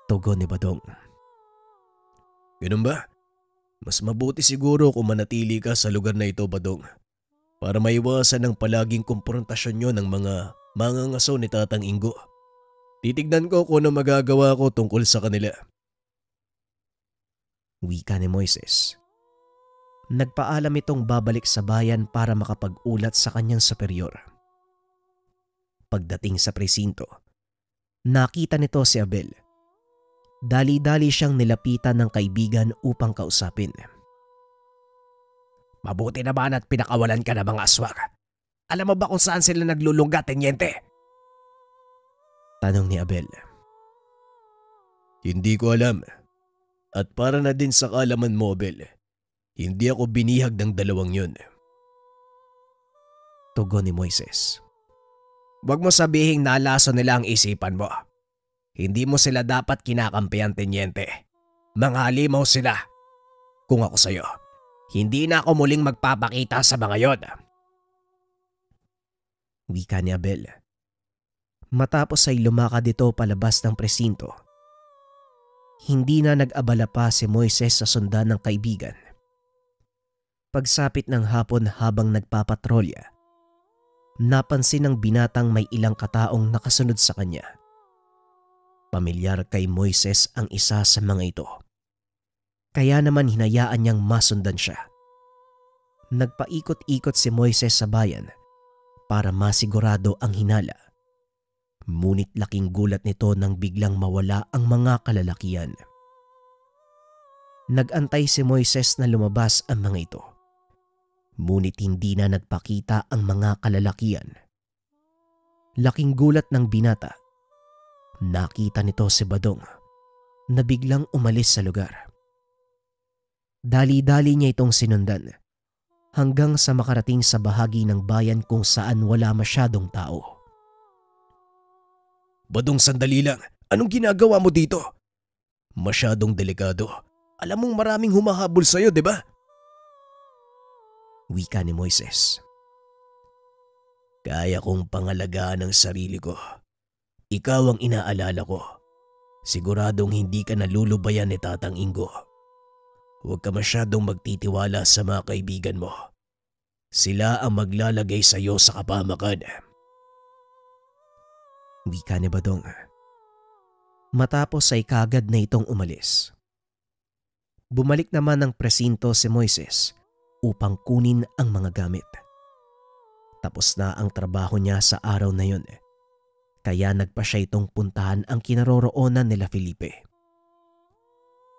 Tugon ni Badong. Ganun ba? Mas mabuti siguro kung manatili ka sa lugar na ito, Badong, para maiwasan ang palaging komprontasyon nyo ng mga mangangaso ni Tatang Ingo. Titignan ko kung ano magagawa ko tungkol sa kanila. Wika ni Moises. Nagpaalam itong babalik sa bayan para makapag-ulat sa kanyang superior. Pagdating sa presinto, nakita nito si Abel. Dali-dali siyang nilapitan ng kaibigan upang kausapin. Mabuti naman at pinakawalan ka ng mga aswang. Alam mo ba kung saan sila naglulungga, Tenyente? Tanong ni Abel. Hindi ko alam. At para na din sa kaalaman mo, Abel, hindi ako binihag ng dalawang yun. Tugon ni Moises. Huwag mo sabihing nalaso nila ang isipan mo. Hindi mo sila dapat kinakampihan, Tenyente. Mga halimaw sila. Kung ako sa'yo, hindi na ako muling magpapakita sa mga yon. Wika ni Abel. Matapos ay lumakad ito palabas ng presinto. Hindi na nag-abala pa si Moises sa sundan ng kaibigan. Pagsapit ng hapon habang nagpapatrolya, napansin ng binatang may ilang kataong nakasunod sa kanya. Pamilyar kay Moises ang isa sa mga ito. Kaya naman hinayaan niyang masundan siya. Nagpaikot-ikot si Moises sa bayan para masigurado ang hinala. Ngunit laking gulat nito nang biglang mawala ang mga kalalakian. Nagantay si Moises na lumabas ang mga ito. Ngunit hindi na nagpakita ang mga kalalakian. Laking gulat ng binata. Nakita nito si Badong na biglang umalis sa lugar. Dali-dali niya itong sinundan hanggang sa makarating sa bahagi ng bayan kung saan wala masyadong tao. Badong, sandali lang. Anong ginagawa mo dito? Masyadong delikado. Alam mong maraming humahabol sa'yo, di ba? Wika ni Moises. Kaya kong pangalagaan ang sarili ko. Ikaw ang inaalala ko. Siguradong hindi ka nalulubayan ni Tatang Ingo. Huwag ka masyadong magtitiwala sa mga kaibigan mo. Sila ang maglalagay sa iyo sa kapamakan. Wika ni Badong. Matapos ay kagad na itong umalis. Bumalik naman ng presinto si Moises upang kunin ang mga gamit. Tapos na ang trabaho niya sa araw na yun. Kaya nagpa siya itong puntahan ang kinaroroonan nila Felipe.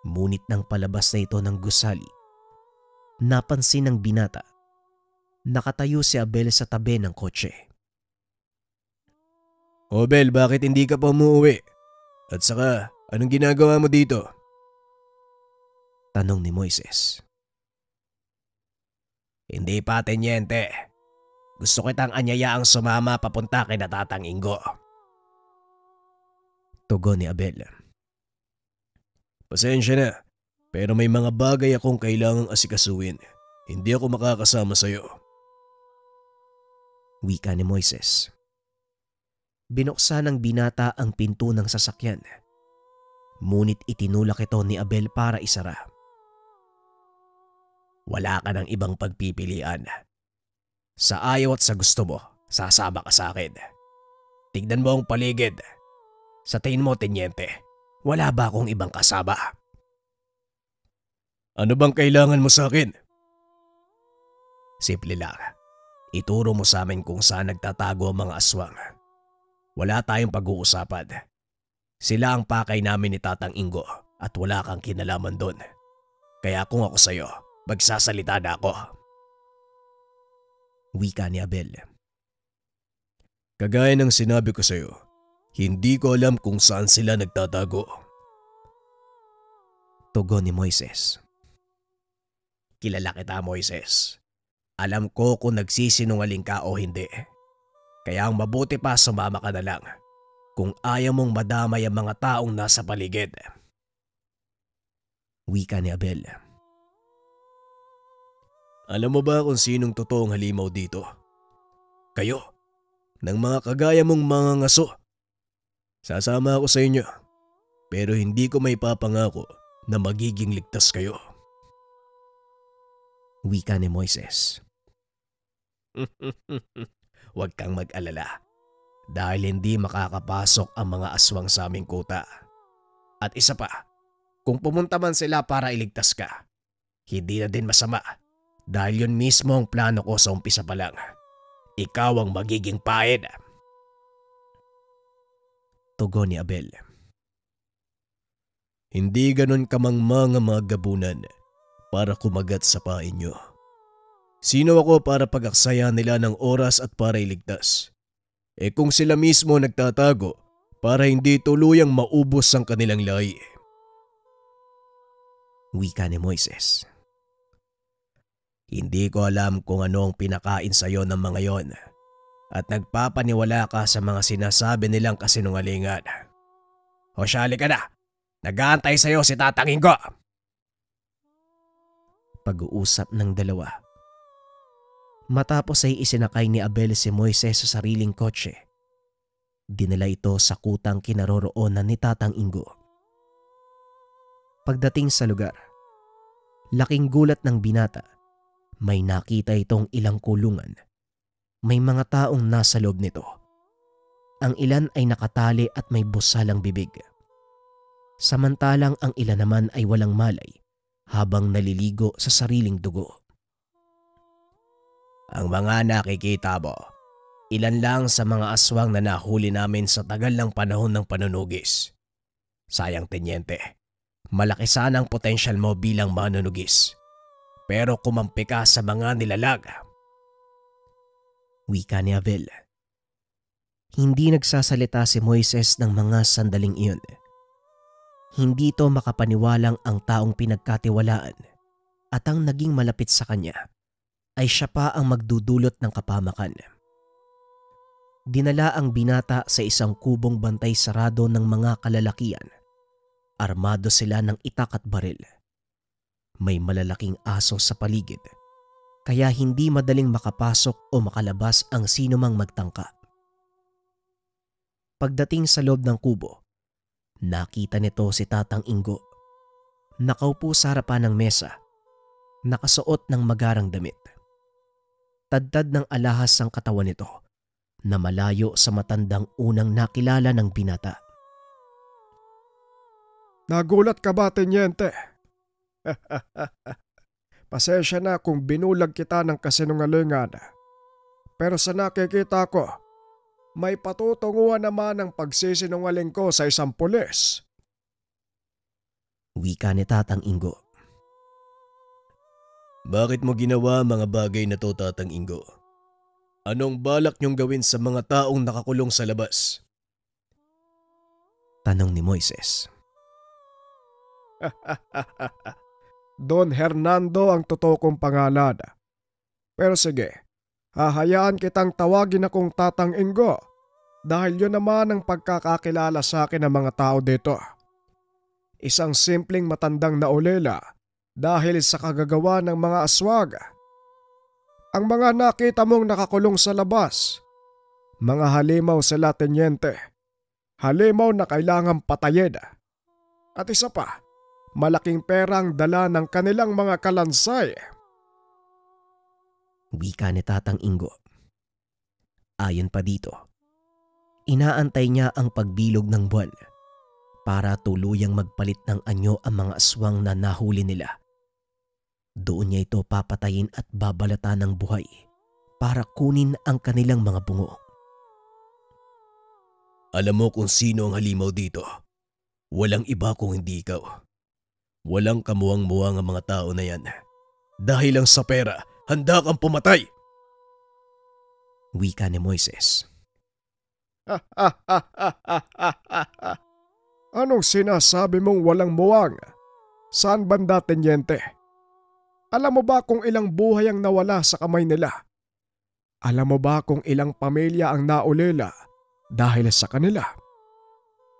Ngunit nang palabas na ito ng gusali, napansin ng binata. Nakatayo si Abel sa tabi ng kotse. O Bel, bakit hindi ka pa umuwi? At saka, anong ginagawa mo dito? Tanong ni Moises. Hindi pa, Tenyente. Gusto kitang anyayaang sumama papunta kay Tatang Ingo. Tugon ni Abel. Pasensya na, pero may mga bagay akong kailangang asikasuin. Hindi ako makakasama sa'yo. Wika ni Moises. Binuksan ng binata ang pinto ng sasakyan. Ngunit itinulak ito ni Abel para isara. Wala ka ng ibang pagpipilian. Sa ayaw at sa gusto mo, sasama ka sa akin. Tignan mo ang paligid. Sa tingin mo, Tenyente, wala ba akong ibang kasama? Ano bang kailangan mo sa akin? Simple lang. Ituro mo sa amin kung saan nagtatago ang mga aswang. Wala tayong pag-uusapan. Sila ang pakay namin ni Tatang Ingo at wala kang kinalaman doon. Kaya kung ako sa'yo, magsasalita na ako. Wika ni Abel. Kagaya ng sinabi ko sa'yo, hindi ko alam kung saan sila nagtatago. Tugon ni Moises. Kilala kita, Moises. Alam ko kung nagsisinungaling ka o hindi. Kaya ang mabuti pa sumama ka na lang kung ayaw mong madamay ang mga taong nasa paligid. Wika ni Abel. Alam mo ba kung sinong totoong halimaw dito? Kayo, ng mga kagaya mong mga ngaso. Sasama ako sa inyo, pero hindi ko may papangako na magiging ligtas kayo. Wika ni Moises. Huwag kang mag-alala dahil hindi makakapasok ang mga aswang sa aming kuta. At isa pa, kung pumunta man sila para iligtas ka, hindi na din masama dahil yun mismo ang plano ko sa umpisa pa lang. Ikaw ang magiging paed. Tugon ni Abel. Hindi ganon kamangmang ang mga gabunan para kumagat sa pain nyo. Sino ako para pag-aksaya nila ng oras at para iligtas? Kung sila mismo nagtatago para hindi tuluyang maubos ang kanilang lahi. Wika ni Moises. Hindi ko alam kung ano ang pinakain sa iyo ng mga yon at nagpapaniwala ka sa mga sinasabi nilang kasinungalingan. O syali ka na, nag-aantay sa iyo si Tatang Ingo. Pag-uusap ng dalawa. Matapos ay isinakay ni Abel si Moises sa sariling kotse. Dinala ito sa kutang kinaroroonan ni Tatang Ingo. Pagdating sa lugar, laking gulat ng binata. May nakita itong ilang kulungan. May mga taong nasa loob nito. Ang ilan ay nakatali at may busalang bibig. Samantalang ang ilan naman ay walang malay habang naliligo sa sariling dugo. Ang mga nakikita mo, ilan lang sa mga aswang na nahuli namin sa tagal ng panahon ng panunugis. Sayang, Tenyente, malaki sana ang potensyal mo bilang manunugis. Pero kumampi ka sa mga nilalag. Wika ni Abel. Hindi nagsasalita si Moises ng mga sandaling iyon. Hindi ito makapaniwalang ang taong pinagkatiwalaan at ang naging malapit sa kanya ay siya pa ang magdudulot ng kapamakan. Dinala ang binata sa isang kubong bantay sarado ng mga kalalakian. Armado sila ng itak at baril. May malalaking aso sa paligid, kaya hindi madaling makapasok o makalabas ang sinumang magtangka. Pagdating sa loob ng kubo, nakita nito si Tatang Ingo. Nakaupo sa harapan ng mesa, nakasuot ng magarang damit. Tadtad ng alahas ang katawan nito na malayo sa matandang unang nakilala ng binata. Nagulat ka ba, Tenyente? Pasensya na kung binulag kita ng kasinungalingan. Pero sa nakikita ko, may patutunguhan naman ang pagsisinungaling ko sa isang pulis. Wika ni Tatang Ingo. Bakit mo ginawa mga bagay na to, Tatang Ingo? Anong balak niyong gawin sa mga taong nakakulong sa labas? Tanong ni Moises. Don Hernando ang totoo kong pangalan. Pero sige, hahayaan kitang tawagin akong Tatang Ingo dahil yun naman ang pagkakakilala sa akin ng mga tao dito. Isang simpleng matandang naulela dahil sa kagagawa ng mga aswag. Ang mga nakita mong nakakulong sa labas, mga halimaw sila, Tenyente. Halimaw na kailangang patayin. At isa pa, malaking perang dala ng kanilang mga kalansay. Wika ni Tatang Ingo. Ayon pa dito, inaantay niya ang pagbilog ng buwan para tuluyang magpalit ng anyo ang mga aswang na nahuli nila. Doon niya ito papatayin at babalatan ng buhay para kunin ang kanilang mga bungo. Alam mo kung sino ang halimaw dito. Walang iba kung hindi ikaw. Walang kamuwang-muwang ang mga tao na yan. Dahil lang sa pera, handa kang pumatay. Wika ni Moises. Anong sinasabi mong walang muwang? Saan banda, Tenyente? Alam mo ba kung ilang buhay ang nawala sa kamay nila? Alam mo ba kung ilang pamilya ang naulila dahil sa kanila?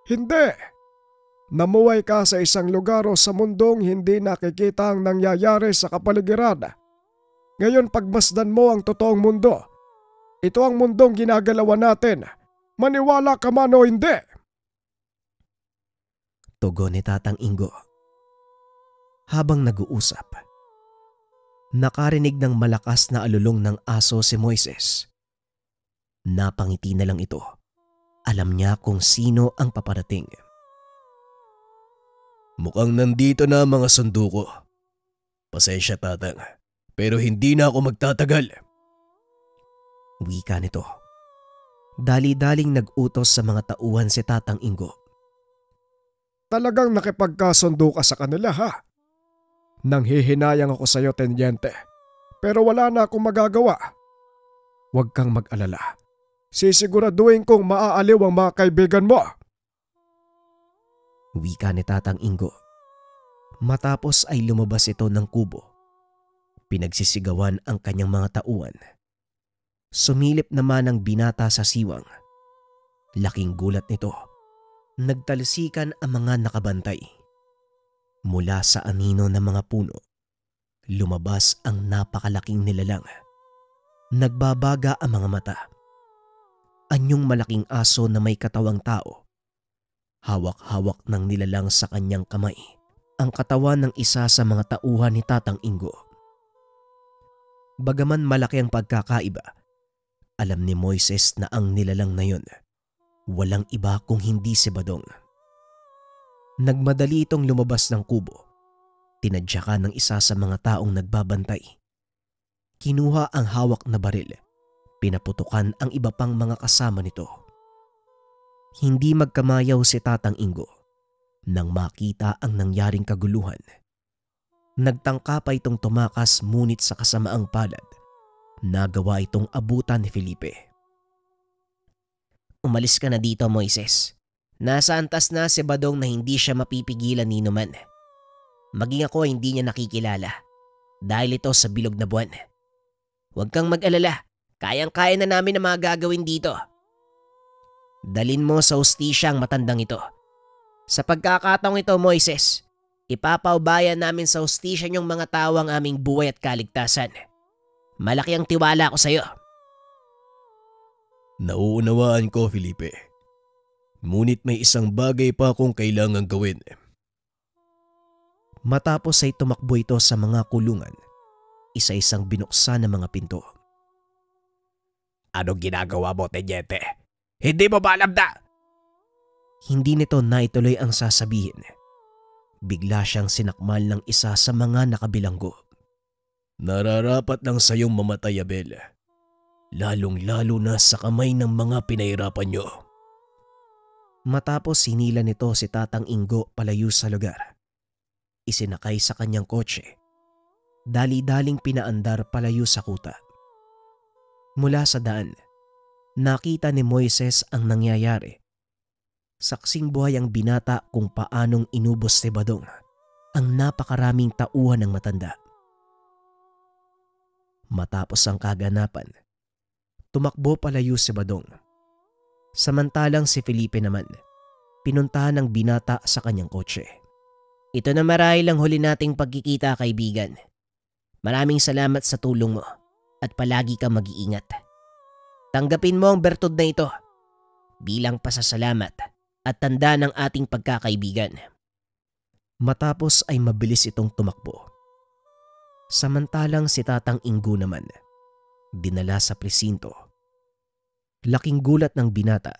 Hindi! Namuhay ka sa isang lugar o sa mundong hindi nakikita ang nangyayari sa kapaligiran. Ngayon pagmasdan mo ang totoong mundo. Ito ang mundong ginagalawan natin. Maniwala ka man o hindi. Tugon ni Tatang Ingo. Habang nag-uusap, Nakarinig ng malakas na alulong ng aso si Moises. Napangiti na lang ito. Alam niya kung sino ang paparating. Mukhang nandito na ang mga sundo ko. Pasensya tatang, pero hindi na ako magtatagal. Wika nito. Dali-daling nag-utos sa mga tauhan si Tatang Ingo. Talagang nakipagkasundo ka sa kanila ha? Nanghihinayang ako sa iyo, Tenyente, pero wala na akong magagawa. Huwag kang mag-alala. Sisiguraduhin kong maaaliw ang mga kaibigan mo. Wika ni Tatang Ingo. Matapos ay lumabas ito ng kubo. Pinagsisigawan ang kanyang mga tauhan. Sumilip naman ang binata sa siwang. Laking gulat nito. Nagtalsikan ang mga nakabantay. Mula sa anino ng mga puno, lumabas ang napakalaking nilalang. Nagbabaga ang mga mata. Anyong malaking aso na may katawang tao. Hawak-hawak ng nilalang sa kanyang kamay ang katawan ng isa sa mga tauhan ni Tatang Ingo. Bagaman malaki ang pagkakaiba, alam ni Moises na ang nilalang na yun walang iba kung hindi si Badong. Nagmadali itong lumabas ng kubo. Tinadyakan ng isa sa mga taong nagbabantay. Kinuha ang hawak na baril. Pinaputukan ang iba pang mga kasama nito. Hindi magkamayaw si Tatang Ingo nang makita ang nangyaring kaguluhan. Nagtangka pa itong tumakas ngunit sa kasamaang palad. Nagawa itong abutan ni Felipe. Umalis ka na dito, Moises. Nasa antas na si Badong na hindi siya mapipigilan ni Numan. Maging ako hindi niya nakikilala dahil ito sa bilog na buwan. Huwag kang mag-alala, kayang-kaya na namin ang mga gagawin dito. Dalin mo sa hustisya ang matandang ito. Sa pagkakataong ito, Moises, ipapaubayan namin sa hustisya niyong mga tao ang aming buhay at kaligtasan. Malaki ang tiwala ko sa iyo. Nauunawaan ko, Felipe. Ngunit may isang bagay pa akong kailangang gawin. Matapos ay tumakbo ito sa mga kulungan. Isa-isang binuksan ng mga pinto. Anong ginagawa mo, Tenyente? Hindi mo ba alam na? Hindi nito naituloy ang sasabihin. Bigla siyang sinakmal ng isa sa mga nakabilanggo. Nararapat lang sa iyong mamatay, Abel. Lalong-lalo na sa kamay ng mga pinahirapan niyo. Matapos sinila nito si Tatang Ingo palayo sa lugar. Isinakay sa kanyang kotse. Dali-daling pinaandar palayo sa kuta. Mula sa daan, nakita ni Moises ang nangyayari. Saksing buhay ang binata kung paanong inubos ni Badong ang napakaraming tauhan ng matanda. Matapos ang kaganapan, tumakbo palayo si Badong. Samantalang si Felipe naman, pinuntahan ng binata sa kanyang kotse. Ito na marahil ang huli nating pagkikita, kaibigan. Maraming salamat sa tulong mo at palagi kang mag-iingat. Tanggapin mo ang bertud na ito bilang pasasalamat at tanda ng ating pagkakaibigan. Matapos ay mabilis itong tumakbo. Samantalang si Tatang Ingo naman, dinala sa presinto. Laking gulat ng binata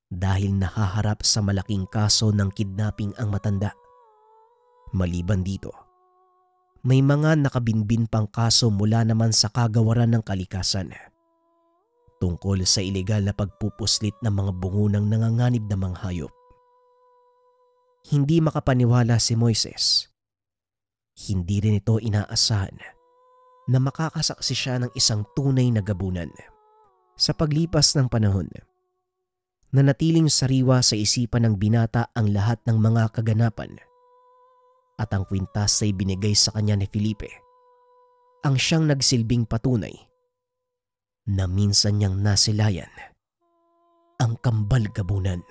dahil nakaharap sa malaking kaso ng kidnapping ang matanda. Maliban dito, may mga nakabinbin pang kaso mula naman sa kagawaran ng kalikasan tungkol sa ilegal na pagpupuslit ng mga bungunang nanganganib na mga hayop. Hindi makapaniwala si Moises. Hindi rin ito inaasahan na makakasaksi siya ng isang tunay na gabunan. Sa paglipas ng panahon, nanatiling sariwa sa isipan ng binata ang lahat ng mga kaganapan at ang kwintas ay binigay sa kanya ni Felipe, ang siyang nagsilbing patunay na minsan niyang nasilayan ang kambal gabunan.